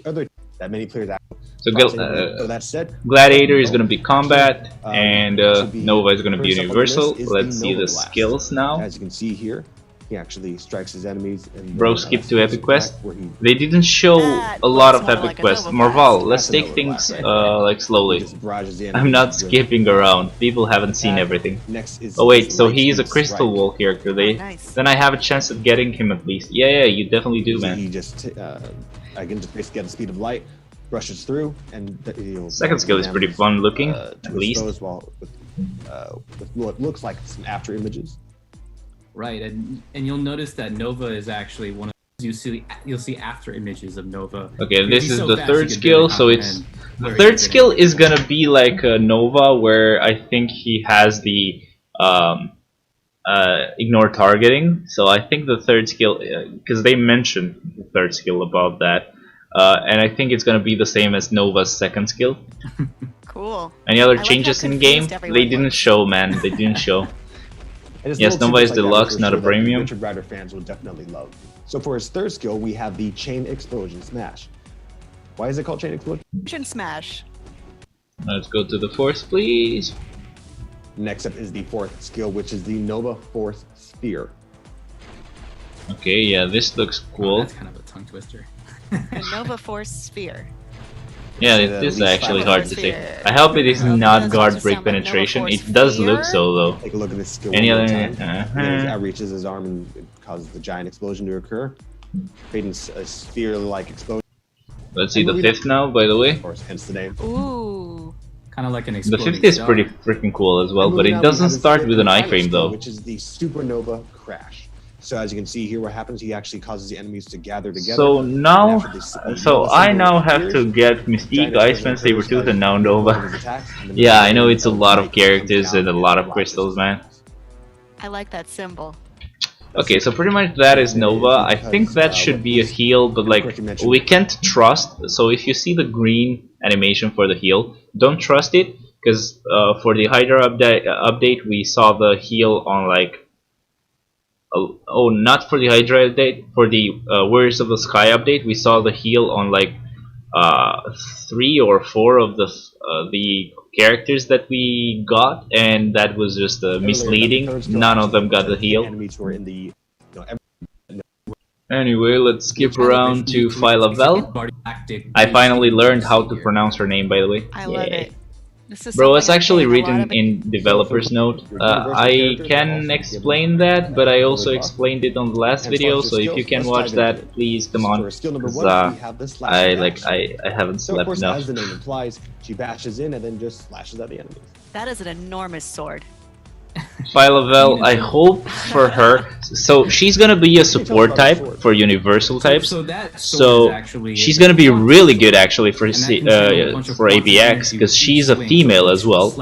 other that many players out. So So that said, Gladiator is gonna be combat, and to be Nova is gonna be first up on the universal. list is Let's the see Nova the Blast. skills now. As you can see here, he actually strikes his enemies. And Bro, skip to Epic Quest. where he They didn't show That a lot of looks more Epic like a Quests. Nova Marval, Blast. let's That's a take Nova things Blast right like slowly. just barrages the I'm not enemies with- skipping around. People haven't seen everything. Next is Oh wait, his so he is a lightning crystal strike. wall character. Oh, nice. Then I have a chance at getting him at least. Yeah, you definitely do, So man. He just again just basically at the speed of light, rushes through, and he'll Second skill is pretty fun looking, to at least. expose while with what looks like some after images. Right, and you'll notice that Nova is actually one of you'll see after images of Nova. Okay, Because this he's is so the fast, third you can skill, barely so it's comprehend the where third he's skill getting. is gonna be like Nova, where I think he has the ignore targeting. So I think the third skill, because they mentioned the third skill about that, and I think it's gonna be the same as Nova's second skill. Cool. Any other like changes how in game? confused everyone They didn't looks. show, man. They didn't show. And his Yes, little Nova is tidbits like that deluxe, for not a sure that premium. Richard Rider fans will definitely love. So for his third skill, we have the Chain Explosion Smash. Why is it called Chain Explosion? Fusion smash. Let's go to the fourth, please. Next up is the fourth skill, which is the Nova Force Sphere. Okay, yeah, this looks cool. That's kind of a tongue twister. The Nova Force Sphere. Yeah, the it is least actually violent hard to sphere. say. I hope it is Okay, not that's guard supposed to break sound like Nova penetration. Force It does look Sphere? so though. Take a look at this skill Any one other? more time. He Uh-huh. outreaches his arm and it causes the giant explosion to occur, creating a sphere-like explosion. Let's see And the we fifth now, by the way. Of course, hence the name. Ooh. Kind of like an The exploding fifth is star. pretty freaking cool as well, And but moving it on, we doesn't have his start fifth with an and final iframe skill, though. which is the Supernova Crash. So as you can see here, what happens? He actually causes the enemies to gather together. So And now, after this, so Nova I symbol now have appears, to get Mystique, giant Iceman, explosion Sabretooth, occurs and now as one of Nova. his attacks, and then Yeah, the I know it's a lot of light comes characters down and a lot of blasts crystals, his man. enemies. I like that symbol. Okay, so pretty much that is Nova. I think that should be a heal, but like we can't trust. So if you see the green animation for the heal, don't trust it, because for the Hydra update we saw the heal on like oh, not for the Hydra update, for the Warriors of the Sky update we saw the heal on like 3 or 4 of the characters that we got, and that was just misleading. None of them got the heal. Anyway, let's skip around to Phyla-Vell. I finally learned how to pronounce her name, by the way. I love it. This is Bro, it's something I'm actually paying a lot written of in developer's note. I can explain that, but I also explained it on the last video, so if you can watch that, please come on. Because I haven't slept enough. As the name implies, she bashes in and then just slashes at the enemies. That is an enormous sword. Phyla-Vell, I hope for her. So she's gonna be a support type for universal types. So she's gonna be really good actually for ABX, because she's a female as well.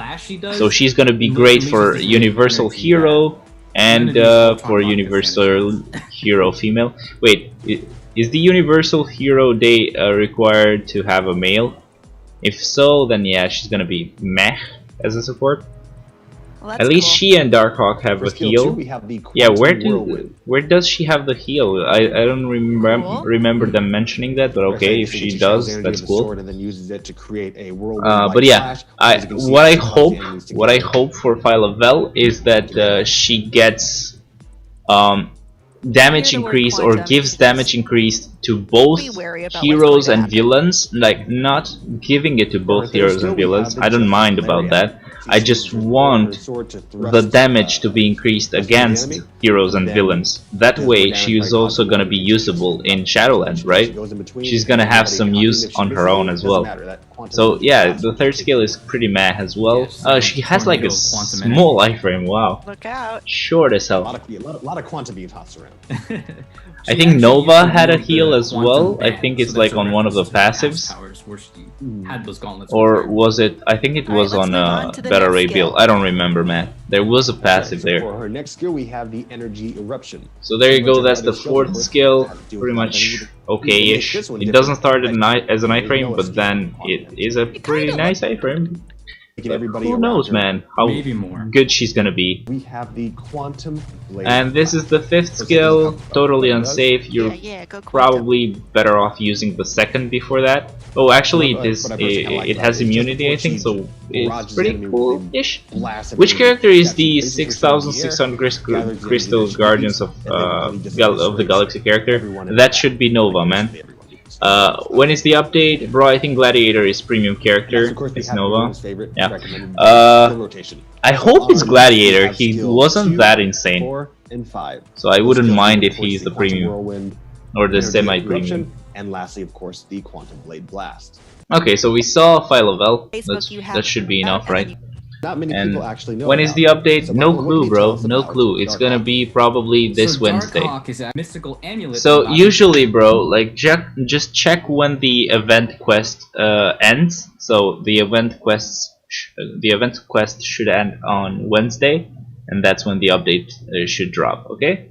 So she's gonna be great for universal hero and for universal hero female. Wait, is the universal hero day required to have a male? If so, then yeah, she's gonna be meh as a support. Well, at least she and Darkhawk have a heal. Yeah, where does she have the heal? I don't remember them mentioning that, but okay, if she does, that's cool. But yeah, what I hope for Phyla-Vell is that she gets damage increase, or gives damage increase to both heroes and villains. Like, not giving it to both heroes and villains, I don't mind about that. I just want the damage to be increased against heroes and villains. That way she is also gonna be usable in Shadowlands, right? She's gonna have some use on her own as well. So yeah, the third skill is pretty meh as well. She has like a small iframe, wow. Look out. Short as hell. A lot of quantum being tossed around. I think Nova had a heal as well. I think it's like on one of the passives. Or was it? I think it was on Better Ray build. I don't remember, man. There was a passive there. For her next skill, we have the Energy Eruption. So there you go. That's the fourth skill. Pretty much okay-ish. It doesn't start as an iframe, but then it is a pretty nice iframe. Who knows, man, how good she's gonna be. We have the Quantum Blade. And this is the fifth skill, totally unsafe. You're probably better off using the second before that. Oh, actually, it has immunity, I think, so it's pretty cool-ish. Which character is the 6,600 Crystal Guardians of the Galaxy character? That should be Nova, man. When is the update? Bro, I think Gladiator is premium character. It's Nova. Yeah. I hope it's Gladiator. He wasn't that insane. So I wouldn't mind if he's the premium. Or the semi-premium. And lastly, of course, the Quantum Blade Blast. Okay, so we saw Phyla-Vell. That should be enough, right? Not many people actually know. When is the update? No clue, bro. No clue. It's gonna be probably this Wednesday. So usually, bro, like just check when the event quest ends. So the event quest should end on Wednesday, and that's when the update should drop. Okay.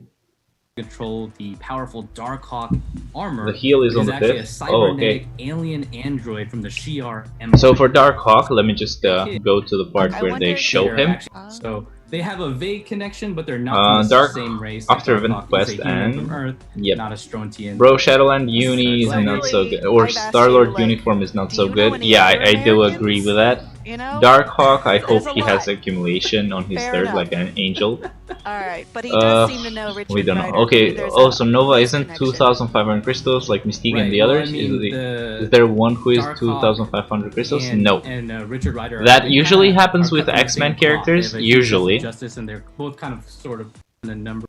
Control the powerful Darkhawk armor. The heal is on the 5th. Oh, okay. Alien android from the Shi'ar. So for Darkhawk, let me just go to the part where they show him. So they have a vague connection, but they're not the same race. After event quest and Earth, yep. Not a Strontian. Bro, Shadowland Uni is not so good, or Star-Lord uniform is not so good. Yeah, I do agree with that. You know? Darkhawk, I hope he has accumulation on his third, like an angel. Alright, but he does seem to know Richard we don't know. Ryder. Okay, also Nova isn't 2,500 crystals like Mystique and the others. Is there one who is 2,500 crystals? No. Richard Ryder that usually happens with X-Men characters, usually. Justice, and they're both kind of sort of in the number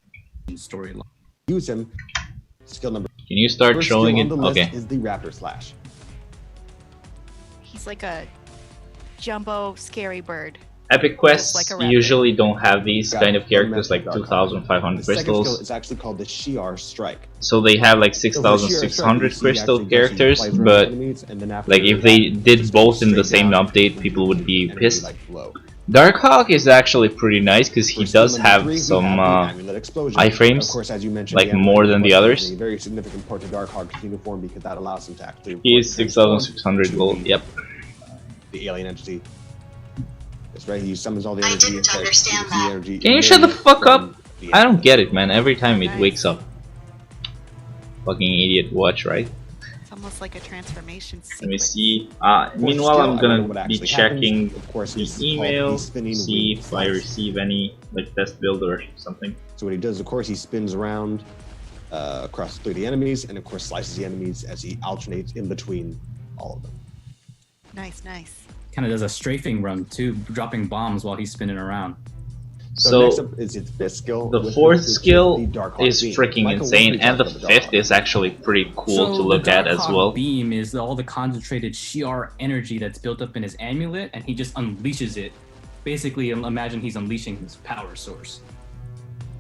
storyline. Use him. Skill number. Can you start showing it? Okay. Is the Raptor Slash. He's like a jumbo scary bird. Epic quests usually don't have these kind of characters like 2,500 crystals. It's actually called the Shi'ar Strike. So they have like 6,600 crystal characters, but like if they did both in the same update, people would be pissed. Darkhawk is actually pretty nice because he For skill does number have 3, we some the amulet explosion. iframes, Of course, as you mentioned, like the more than the amulet others. is a very significant part of Darkhawk's uniform because that allows him to actually. He is 6,600 gold. Yep. The alien entity. That's right. He summons all the energy. I didn't understand that. Can you shut the fuck up? The I don't get it, man. Every time it Nice. wakes up. Fucking idiot watch, right? It's almost like a transformation sequence. Let me see. For Meanwhile, skill, I'm I don't know gonna what be actually checking happens. Of course, the he's called email, the spinning see wing if I slice. receive any like test build or something. So what he does, of course, he spins around across through the enemies, and of course slices the enemies as he alternates in between all of them. Nice, nice. Kind of does a strafing run too, dropping bombs while he's spinning around. So next So up is its fifth skill. the which fourth the skill Darkhawk is beam. freaking Michael, what insane, can we and the talk about fifth Darkhawk? is actually pretty cool to look the at as Darkhawk well. beam is all the concentrated Shi'ar energy that's built up in his amulet, and he just unleashes it. Basically, imagine he's unleashing his power source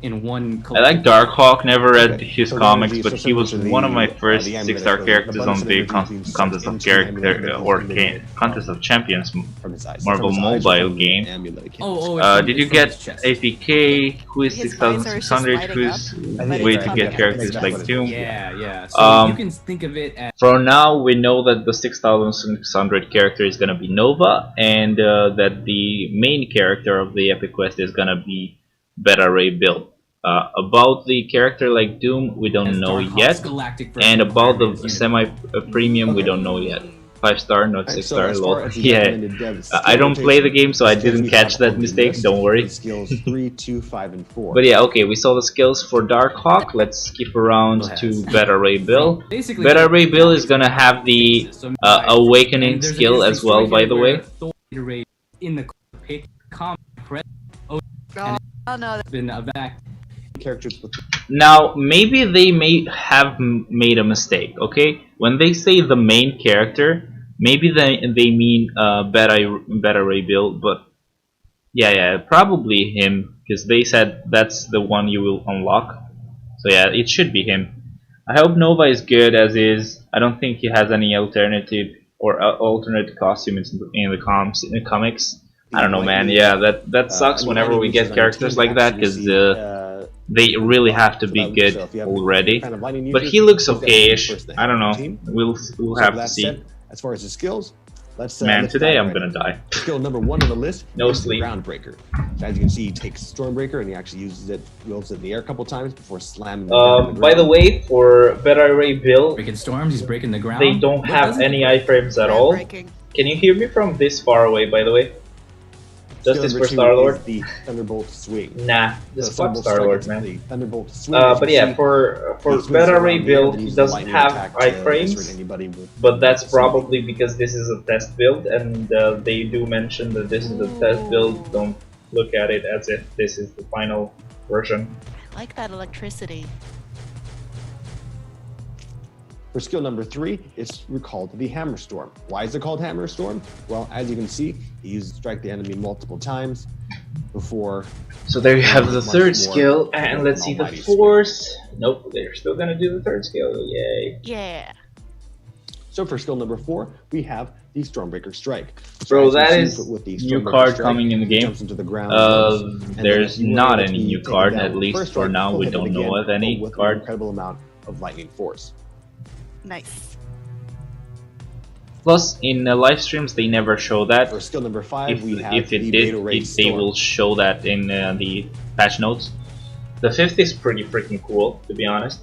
in one. I like Darkhawk, never read Okay. his So comics, the but energy he was associated one of my with the first amulet 6-star is characters the on abundance of the energy being Contest of sucked into the amulet Character that or is emitted Contest of Champions from his eyes. Marvel From his eyes, mobile from the game. amulet, it Oh, can't- Did you it's from his get chest. APK? Who is His visor is just 6,600? lighting Who's up, but way it's to not get that- characters that's like what it Doom? is. Yeah. So Um, you can think of it as For now, we know that the 6,600 character is gonna be Nova, and that the main character of the Epic Quest is gonna be Beta Ray Bill. About the character like Doom, we don't know Darkhawk's yet, galactic version and of about Iron the Man's semi-premium, we don't know yet. 5-star, not Alright, 6-star. as Lol. far as the Yeah, recommended dev I don't skill play the rotation, game, so I skills didn't we catch have that on the mistake. list Don't worry. is Skills 3, 2, 5, and 4. But yeah, okay, we saw the skills for Darkhawk. Let's skip around to Beta Ray Bill. Basically, Beta Ray Bill is gonna have the Awakening And there's an skill interesting as well, story by here the where way. Thor Ray in the pick comic Oh, oh no, has been a back. Characters with Now, maybe they may have made a mistake, okay? When they say the main character, maybe they mean Beta Ray Bill, but yeah, probably him, because they said that's the one you will unlock. So yeah, it should be him. I hope Nova is good as is. I don't think he has any alternative or alternate costume in the comics. I don't know, man. Yeah, that sucks whenever we get characters like that, because they really have to be good already. But he looks okay-ish. I don't know. We'll have to see. As far as the skills, let's Man, let's today dive I'm right gonna in. die. Skill number 1 on the list No is the sleep. Groundbreaker. So as you can see, he takes Stormbreaker and he actually uses it, wields it in the air a couple times before slamming it down on the By the ground. way, for Beta Ray Bill, Breaking storms, he's breaking the ground. they don't But have doesn't any he- iframes at all. breaking. Can you hear me from this far away, by the way? Skill Justice number for 2 Star-Lord? is the Thunderbolt Swing. Nah, The just fuck Thunderbolt Star-Lord, Strike, man. it's the Thunderbolt Swing, as But you yeah, see. for He swings Beta around Ray the air Bill, and he uses doesn't lightning have attack to iframes, destroy anybody with- but that's probably because this is a test build, and they do mention that this is a test build. Don't look at it as if this is the final version. I like that electricity. For skill number 3, it's called the Hammer Storm. Why is it called Hammer Storm? Well, as you can see, he uses strike the enemy multiple times before. So there you have the Much third more skill, than and let's see the Almighty fourth. Nope, they're still gonna do the third skill. Yay! Yeah. So for skill number 4, we have the Stormbreaker Strike. Bro, as you that see, is with the new Stormbreaker card Strike, coming in the he game. jumps into the ground, and then There's if you were not able any to new take card, it down at with least first for strike, now. he'll We hit it don't know again, of any but with an card. incredible amount of lightning force. Nice. Plus, in live streams, they never show that. For skill number 5, we have If the it did, Beta Ray they Storm. will show that in the patch notes. The fifth is pretty freaking cool, to be honest.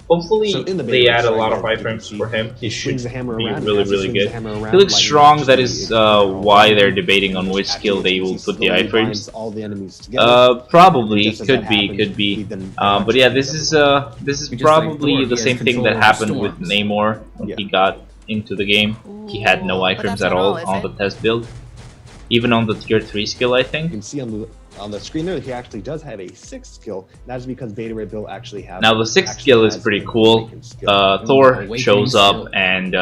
Hopefully, So in the they Beta add a Ray lot of Strike, as you can iframes see, for him. He should swings the hammer be around, really, as he really swings the good. hammer around, He looks lightning strong. just That really is all why around. they're debating on And which actually, skill as they you will can see, put the slowly iframes. binds all the enemies together. Probably Just as could that be, happens, could be. he then But yeah, this electrocutes is everyone. this is Just like probably Thor, the he has same thing control that over happened with storms. Namor when Yeah. he got into the game. He had no Ooh, but iframes that's at not all is on it? the test build, even on the tier 3 skill, I You think. can see on the screen there, he actually does have a 6th skill. That is because Beta Ray Bill actually has. Now the 6th actually skill is has pretty an cool. awakened skill. Thor Awakening shows up skill. and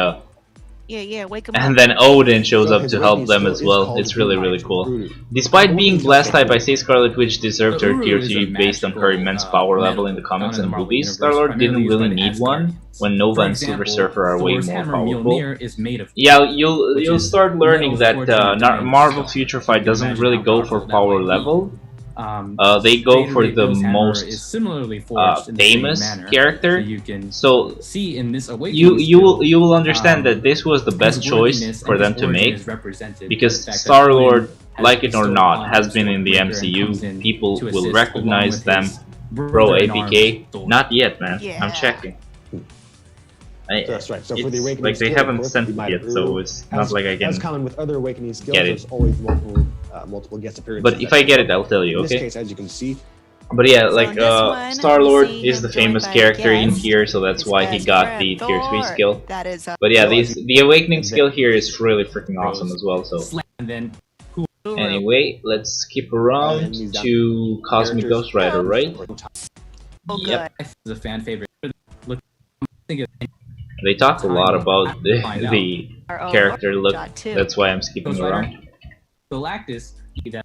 Yeah, wake him up. And then Odin shows So up his to help awakening them skill as is well. called It's really, really Uru. cool. Uru. Despite Uru being is blessed type, I Uru. say Scarlet Witch deserved her Uru tier is a 3 based on her magical, immense power level in the metal comics found in and the Marvel movies. universe, Star-Lord didn't primarily really used by the need one Asgardians. when Nova For and Silver example, Surfer are way Thor's more hammer powerful. Mjolnir is made of Yeah, which you'll is start learning metal that forged in a diamond Marvel skull. Future You Fight can doesn't imagine really how go for powerful that power might be. level. They go for Great the Bill's hammer most is similarly forged in the same famous manner. character. So you can So see in this awakening you will understand that this was the best choice for them to make, because Star-Lord, like it or not, has been in the MCU. People will recognize them. Bro, APK? Not yet, man. Yeah. I'm checking. That's right. So for the It's awakening like they skill, haven't of course, sent you it might yet, have so Uru. it's not like I As can common with other awakening skills, get it. there's always multiple guest appearances. But if I get it, I'll tell you, In this okay? case, as you can see, But yeah, So like in this one, Star-Lord we see is him the joined famous by character in guest, here, so that's his why he best got friend, the tier 3 Thor. skill. That is But yeah, So the awakening skill here is really freaking awesome as well. So And then anyway, let's skip around to Cosmic Ghost Rider, right? so good. Yep. is a fan favorite. Look, think of They talk a lot about the Our own character look. shot, too. That's why I'm skipping Ghost Rider. around. Galactus. That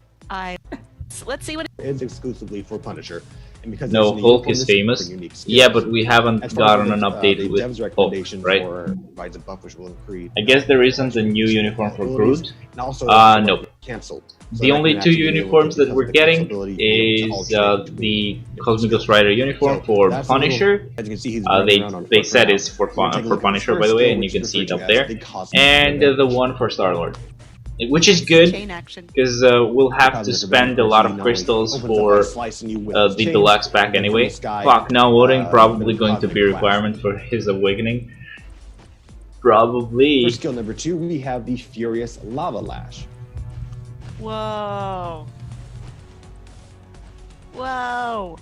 So let's see what is exclusively for Punisher. And because No, it's in the Hulk uniform, is this famous. for unique skills. Yeah, but we haven't As far gotten as an update the with dev's Hulk, recommendation right? for provides a buff which will increase. I guess there isn't a new uniform for Groot. And also, Nope. canceled. The only two uniforms that we're getting is the Cosmic Ghost Rider uniform for Punisher. As you can see, he's They said it's for Punisher, by the way, and you can see it up there. And the one for Star-Lord, which is good chain action. because we'll have to spend a lot of crystals for the deluxe pack anyway. Fuck, now Odin probably going to be a requirement for his awakening. Probably. For skill number 2, we have the Furious Lava Lash. Whoa. Whoa.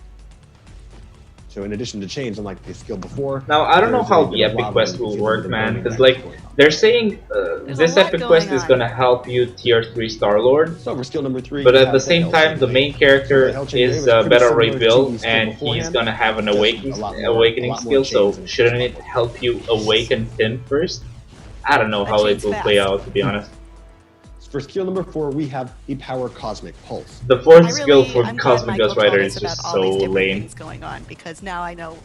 So in addition to chains, unlike the skill before. Now I don't know there's how a the bit of epic lava quest that you will can see work, the man, burning because back like going on. they're saying There's this a lot epic going quest is on. gonna help you tier 3 Star-Lord. So for skill number 3, But we at have the same Hell time, the Chain main Blade. character So the Hell Chain is Blade was pretty Better similar Ray to Bill, the skill and he's beforehand, gonna have an just awakening a lot more skill. So chains and shouldn't it stuff. help you awaken him first? I don't know how it chain's will play fast. out, to be honest. For skill number 4, we have the Power Cosmic Pulse. The fourth I skill really, for I'm glad Cosmic Michael Ghost Rider told is us about just all so these different lame. things going on, because now I know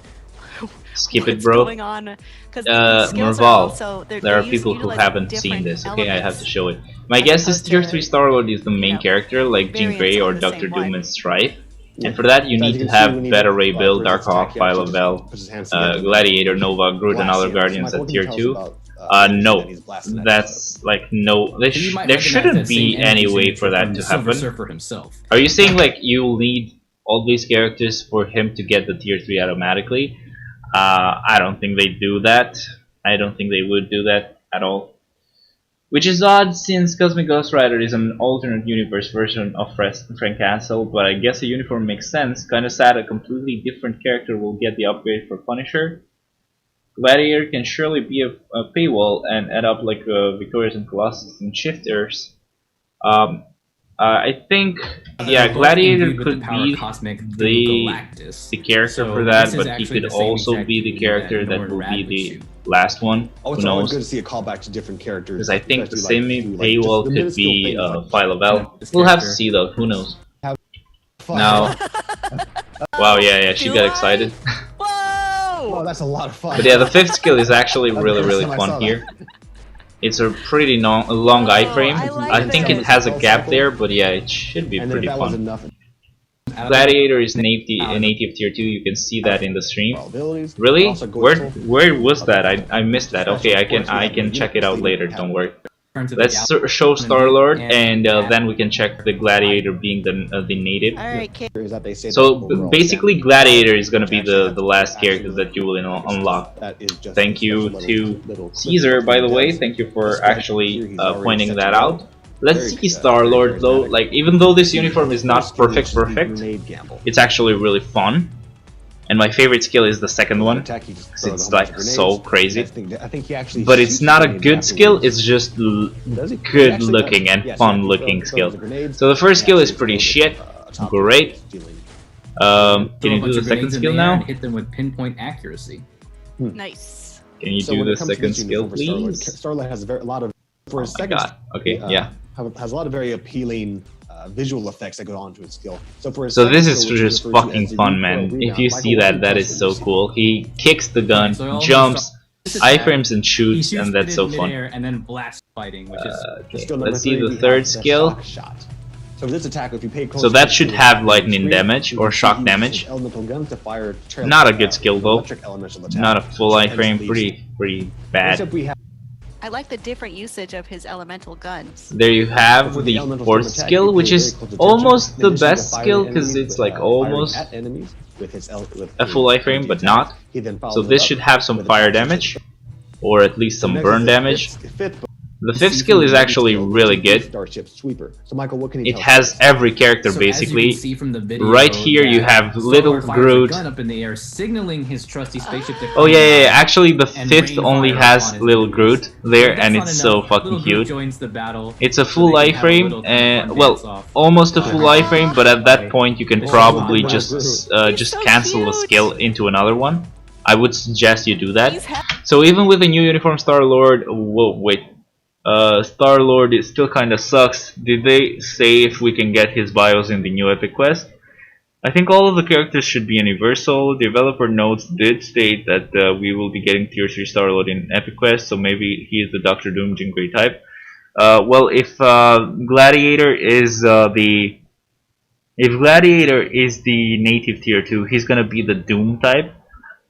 Skip it, what's bro. going on. Because these skills are Marvel. also There are people who haven't seen this. Okay, I have to show it. My guess is tier 3 Star-Lord is the main character, like Jean Grey or variants on the Doctor same Doom one. and Strife. And for that, you So as need you to can see, we have need Better a Ray Bill, first Darkhawk, attack. He actually just Phyla-Vell, puts his hands together. Gladiator, Nova, Groot, and Blast other him. Guardians Michael, at tier what can you 2. tell us about, No, that he's blasting that that's like no. There You might there recognize shouldn't that be same any energy way signature for that from to Silver happen. Surfer himself. Are you saying like you need all these characters for him to get the tier 3 automatically? I don't think they do that. I don't think they would do that at all. Which is odd since Cosmic Ghost Rider is an alternate universe version of Frank Castle, but I guess a uniform makes sense. Kinda sad a completely different character will get the upgrade for Punisher. Gladiator can surely be a paywall and add up like Victorious and Colossus and Shifters. I think, yeah, Gladiator could be the character for that, but he could also be the character that will be the last one. Oh, Who it's always knows? good to see a callback to different characters. Because I think the especially semi like paywall just the could be minuscule things Phyla-Vell. This We'll have to character. see though. Who knows? like Now, wow, yeah, she Do got I? excited. Oh, Whoa! that's a lot of fun. But yeah, the fifth skill is actually That's really, the really first time I saw fun that. here. It's a pretty long iframe. I like I think it this. has a gap there, but yeah, it should be And then if pretty that was fun. enough, Gladiator is native tier 2. You can see that in the stream. abilities. Really? Also Where Gorsel. was that? I missed that. Okay, I can check it out later. Don't worry. Let's show Star-Lord, and then we can check the Gladiator being the native. All right, kid. Is that they say So that overall basically, stat- Gladiator is gonna be Actually, the last actually character that you will unlock. That is just Thank a you special to little Caesar, clip by the he way. does. Thank you for This guy here, actually he's already pointing set that to out. go. Let's Very, see Star-Lord though. charismatic. Like, even though this uniform is not First skill, perfect, which is the grenade gamble. it's actually really fun. And my favorite skill is the second one. Attack, he just 'cause throws it's a whole bunch like of so grenades. crazy. I think he actually But it's shoots not a grenades good skill. afterwards. It's just Does he? good He actually does. and Yes, fun he looking throws skill. the grenades. So the first He skill is actually pretty throws shit. top Great. stealing. Can you do the second skill now? Hit them with pinpoint accuracy. Nice. Can you So do when the it comes to second this skill, uniform for Star-Lord, please? Star-Lord has a lot of for his Oh my second. god. Okay, yeah. Has a lot of very appealing visual effects that go on to his skill. So for his So second this skill, is which just referred to fucking as the fun, recoil man. rebound, If you Michael, see what that, can you that tell is us so what you see? cool. He kicks the gun, Okay, so it also jumps, This is iframes and he shoots, shoots and that's it so in fun. midair and then blast fighting, which is For Okay, skill number let's see 3, the we third have the skill. shock shot. So this attack, if you pay close So that attention should to have the screen, lightning damage you or can see shock he uses damage. his elemental gun to fire Not a good skill though. electric elemental attack. Not a full So hence iframe, leads- pretty Next bad. up, we have I like the different usage of his elemental guns. There you have for the elemental fourth storm attack, skill, you which pay is very close attention. almost In the addition to best firing skill at because enemies it's with, like firing almost at enemies with his with a full iframe, energy but attack. not. He then follows So it this up should have some with fire attacks damage, such as- or at least some Next burn is the damage. fifth The fifth skill is actually really good. Starship Sweeper. So Michael, what can you It tell has us? every character So as you basically. can see from the video, Right here you that have little Star-Lord fires a Groot. gun up in the air, signaling his trusty spaceship to Oh come yeah. down Actually, the and fifth rain only fire has upon his little enemies. Groot there, But and that's it's not so enough. fucking Little Groot cute. joins the battle. It's a so full they can have a iframe, little kind of fun well, dance-off. almost a full iframe, but at that point you can This is probably fun. just He's so cancel the cute. skill into another one. I would suggest you do He's that. happy. So even with the new uniform Star-Lord, whoa, wait. Star-Lord it still kinda sucks. Did they say if we can get his bios in the new Epic Quest? I think all of the characters should be universal. Developer notes did state that we will be getting Tier 3 Star-Lord in Epic Quest, so maybe he is the Doctor Doom Jean Grey type. Well, if Gladiator is the native Tier 2, he's gonna be the Doom type.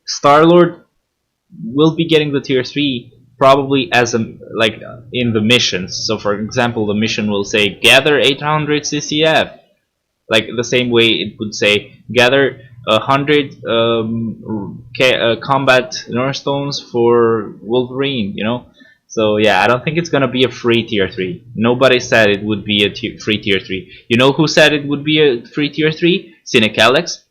Star-Lord will be getting the Tier 3 probably as in the missions. So for example, the mission will say gather 800 CCF, like the same way it would say gather 100 combat Northstones for Wolverine, you know. So yeah, I don't think it's gonna be a free Tier 3. Nobody said it would be a free Tier 3. You know who said it would be a free Tier 3? Cynic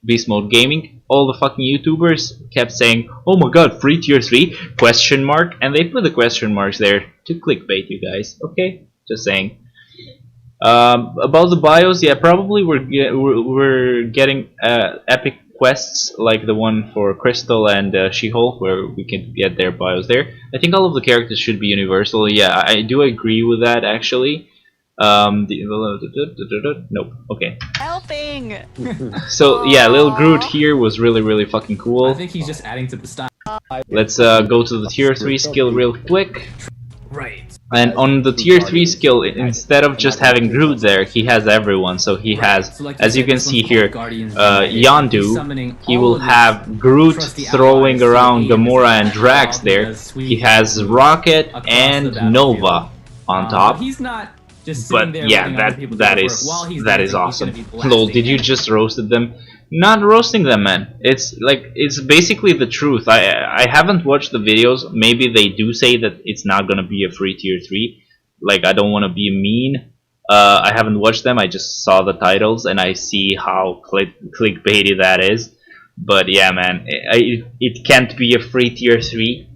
Beast Mode Gaming. All the fucking YouTubers kept saying, "Oh my god, free Tier 3?" Question mark, and they put the question marks there to clickbait you guys. Okay, just saying. About the bios, yeah, probably we're getting epic quests like the one for Crystal and She-Hulk, where we can get their bios there. I think all of the characters should be universal. Yeah, I do agree with that actually. Nope. Okay. Helping. So yeah, Lil Groot here was really fucking I cool. think he's just adding to the style. Let's go to the Tier 3 skill real quick. Right. And on the Tier 3 skill, instead of just having Groot there, he has everyone. So he has, So like as you said, can this see one's called here, Guardians United. He's Yondu. summoning He all will of his have Groot trusty throwing allies to around aid in Gamora and this Drax battle there. because we He has Rocket across the and battlefield. Nova on top. He's not just sitting But there yeah, waiting on other people to that do is work. While he's that is dancing, he's awesome. gonna be Lol, blasting did you them. just roasted them? Not roasting them, man. It's like it's basically the truth. I haven't watched the videos. Maybe they do say that it's not gonna be a free Tier 3. Like, I don't want to be mean. I haven't watched them. I just saw the titles and I see how clickbaity that is. But yeah, man, it can't be a free Tier 3.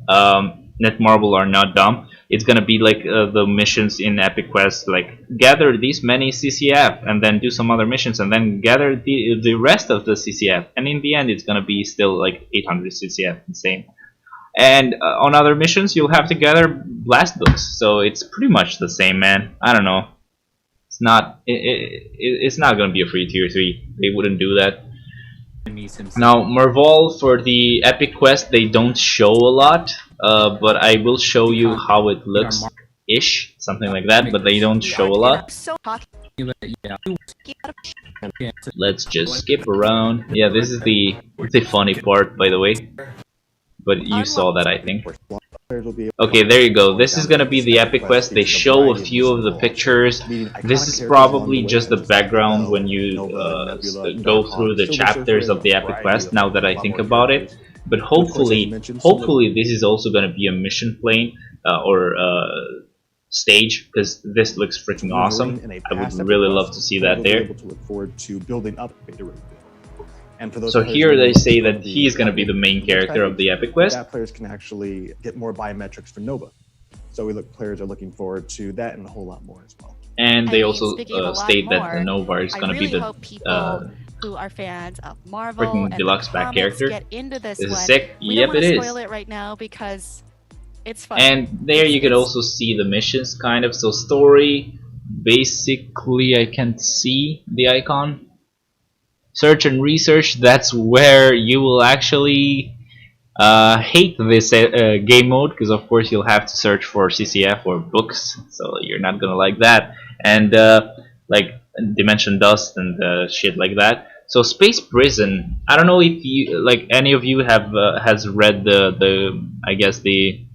Netmarble are not dumb. It's gonna be like the missions in Epic Quest, like gather these many CCF and then do some other missions and then gather the rest of the CCF, and in the end it's gonna be still like 800 CCF, insane. And on other missions you'll have to gather blast books, so it's pretty much the same, man. I don't know. It's not it's not gonna be a free Tier 3. They wouldn't do that. Now, Marvel for the Epic Quest, they don't show a lot, but I will show you how it looks ish, something like that, but they don't show a lot. So talking Let's just skip around. Yeah, this is the funny part, by the way. But you saw that, I think. Okay, there you go. This is gonna be the Epic Quest. They show a few of the pictures. This is probably just the background when you go through the chapters of the Epic Quest, now that I think about it. But hopefully this is also gonna be a mission plane or stage, because this looks freaking awesome. I would really love to see that there. And for those So players here who they look say for that the he's going to be the main character of the Epic Quest. that players can actually get more biometrics for Nova. So players are looking forward to that and a whole lot more as well. And they I mean, also speaking of a lot state that more, the Nova is I going to really be hope the people who are fans of Marvel freaking and deluxe the back comics character. get into this This is one. sick. We Yep, don't want it to is. spoil it right now because It's fun. And there you can also see the missions, kind of. So story, basically, I can't see the icon. Search and research, that's where you will actually hate this game mode, because of course you'll have to search for CCF or books, so you're not gonna like that. And like Dimension Dust and shit like that. So Space Prison, I don't know if you, like, any of you have has read the I guess the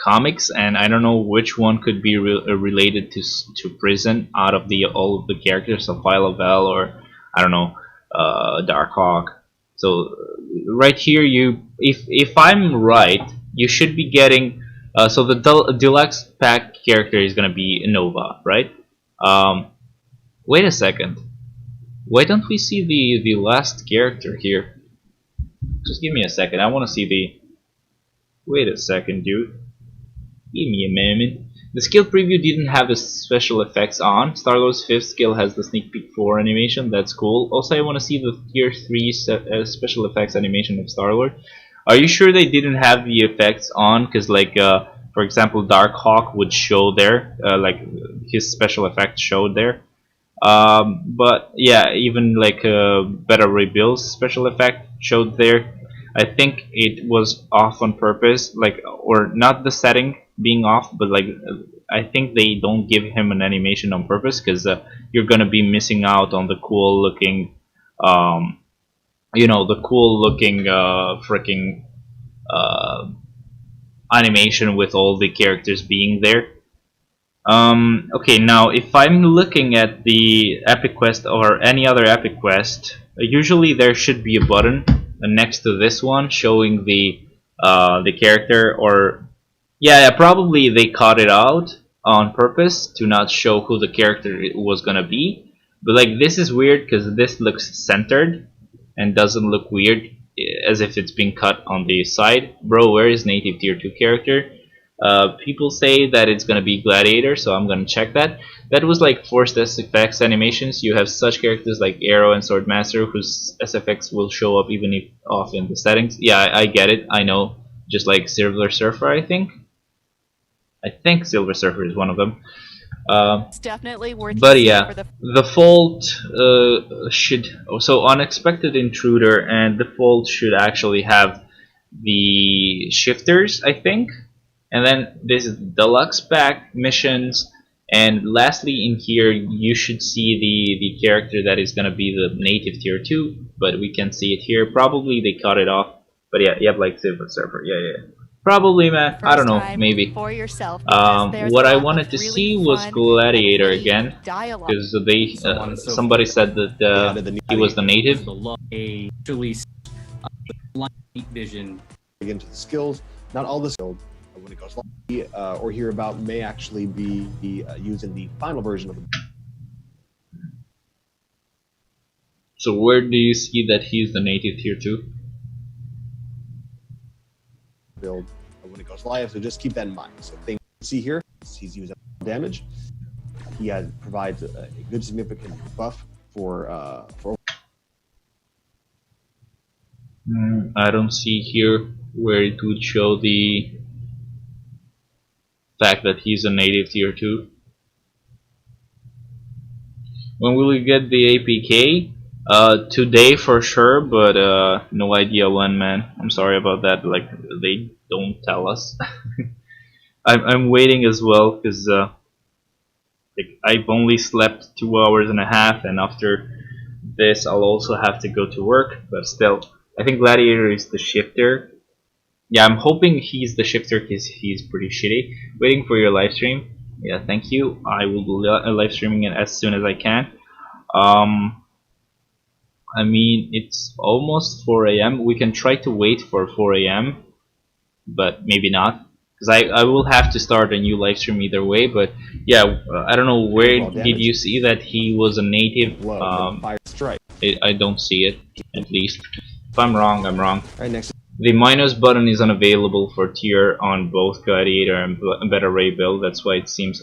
comics, and I don't know which one could be related to prison out of the all of the characters of Phyla-Vell, or I don't know, Darkhawk. So right here, if I'm right, you should be getting so the deluxe pack character is gonna be Nova, right? Wait a second, why don't we see the last character here? Just give me a second, I want to see the. Wait a second, dude. Give me a moment. The skill preview didn't have the special effects on. Star-Lord's 5th skill has the sneak peek 4 animation, that's cool. Also, I want to see the tier 3 special effects animation of Star-Lord. Are you sure they didn't have the effects on? Because, like, for example, Darkhawk would show there, like, his special effects showed there. But yeah, even like Better Rebill's special effect showed there. I think it was off on purpose, like, or not the setting being off, but like I think they don't give him an animation on purpose, because you're gonna be missing out on the cool looking, you know, the cool looking freaking animation with all the characters being there. Okay, now if I'm looking at the epic quest or any other epic quest, usually there should be a button next to this one showing the character, or yeah, probably they cut it out on purpose to not show who the character was gonna be. But like, this is weird because this looks centered and doesn't look weird as if it's being cut on the side. Bro, where is native tier 2 character? People say that it's gonna be Gladiator, so I'm gonna check that. That was like forced SFX animations. You have such characters like Arrow and Swordmaster whose SFX will show up even if off in the settings. Yeah, I get it, I know. Just like Silver Surfer, I think Silver Surfer is one of them. It's definitely worth. But yeah, the Default should, so Unexpected Intruder and Default should actually have the shifters, I think. And then this is Deluxe Pack missions, and lastly in here you should see the character that is gonna be the native tier 2, but we can see it here. Probably they cut it off, but yeah, you have like Silver Surfer, yeah. Probably, man. I don't know, maybe. For yourself, what I wanted to see was Gladiator again, because they somebody said that he was the native. Vision into the skills. Not all the skills when it goes live or hear about may actually be used in the final version of the So where do you see that he's the native tier 2? build when it goes live, so just keep that in mind. So things you see here, he's using damage. He provides a good significant buff for I don't see here where it would show the fact that he's a native tier 2. When will we get the APK? Today for sure, but no idea when, man. I'm sorry about that. Like, they don't tell us. I'm waiting as well because like, I've only slept 2 hours and a half, and after this I'll also have to go to work. But still, I think Gladiator is the shifter. Yeah, I'm hoping he's the shifter because he's pretty shitty. Waiting for your live stream. Yeah, thank you. I will be live streaming it as soon as I can. I mean, it's almost 4 AM. We can try to wait for 4 AM, but maybe not, because I will have to start a new live stream either way. But yeah, I don't know, where did you see that he was a native? I don't see it, at least. If I'm wrong, I'm wrong. Right, next. The minus button is unavailable for tier on both Gladiator and Better Rebell. That's why it seems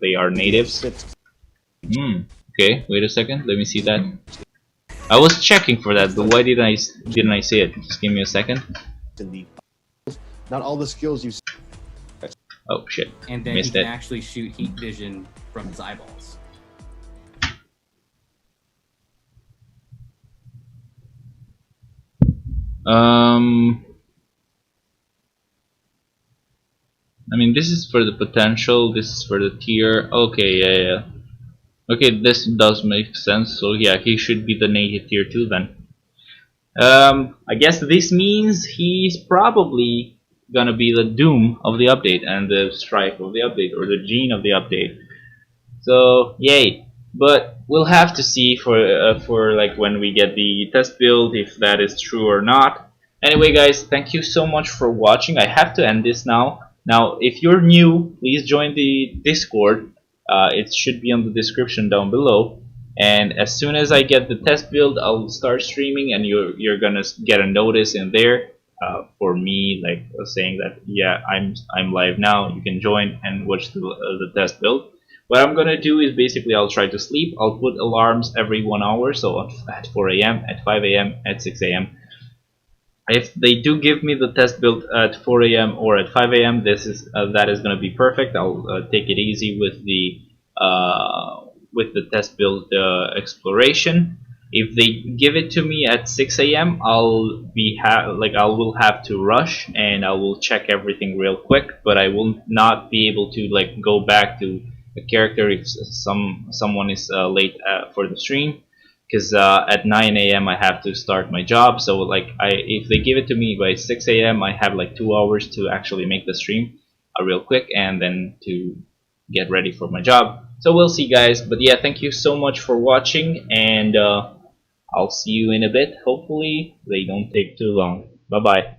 they are natives. Okay, wait a second. Let me see that. I was checking for that, but why didn't I see it? Just give me a second. Not all the skills you see. Oh shit! and then he Missed can it. actually shoot heat vision from his eyeballs. I mean, this is for the potential. This is for the tier. Okay, yeah. Okay, this does make sense. So yeah, he should be the native tier 2 then. I guess this means he's probably gonna be the Doom of the update and the Strike of the update, or the Gene of the update. So yay! But we'll have to see for like when we get the test build if that is true or not. Anyway, guys, thank you so much for watching. I have to end this now. Now, if you're new, please join the Discord. It should be on the description down below. And as soon as I get the test build, I'll start streaming, and you're gonna get a notice in there for me, like saying that yeah, I'm live now. You can join and watch the test build. What I'm gonna do is basically I'll try to sleep. I'll put alarms every 1 hour, so at 4 a.m., at 5 a.m., at 6 a.m. If they do give me the test build at 4 a.m. or at 5 a.m., that is gonna be perfect. I'll take it easy with the test build exploration. If they give it to me at 6 a.m., I will have to rush and I will check everything real quick, but I will not be able to like go back to a character if someone is late for the stream, because at 9 a.m. I have to start my job. So like if they give it to me by 6 a.m., I have like 2 hours to actually make the stream real quick and then to get ready for my job. So we'll see, guys. But yeah, thank you so much for watching, and I'll see you in a bit. Hopefully they don't take too long. Bye bye.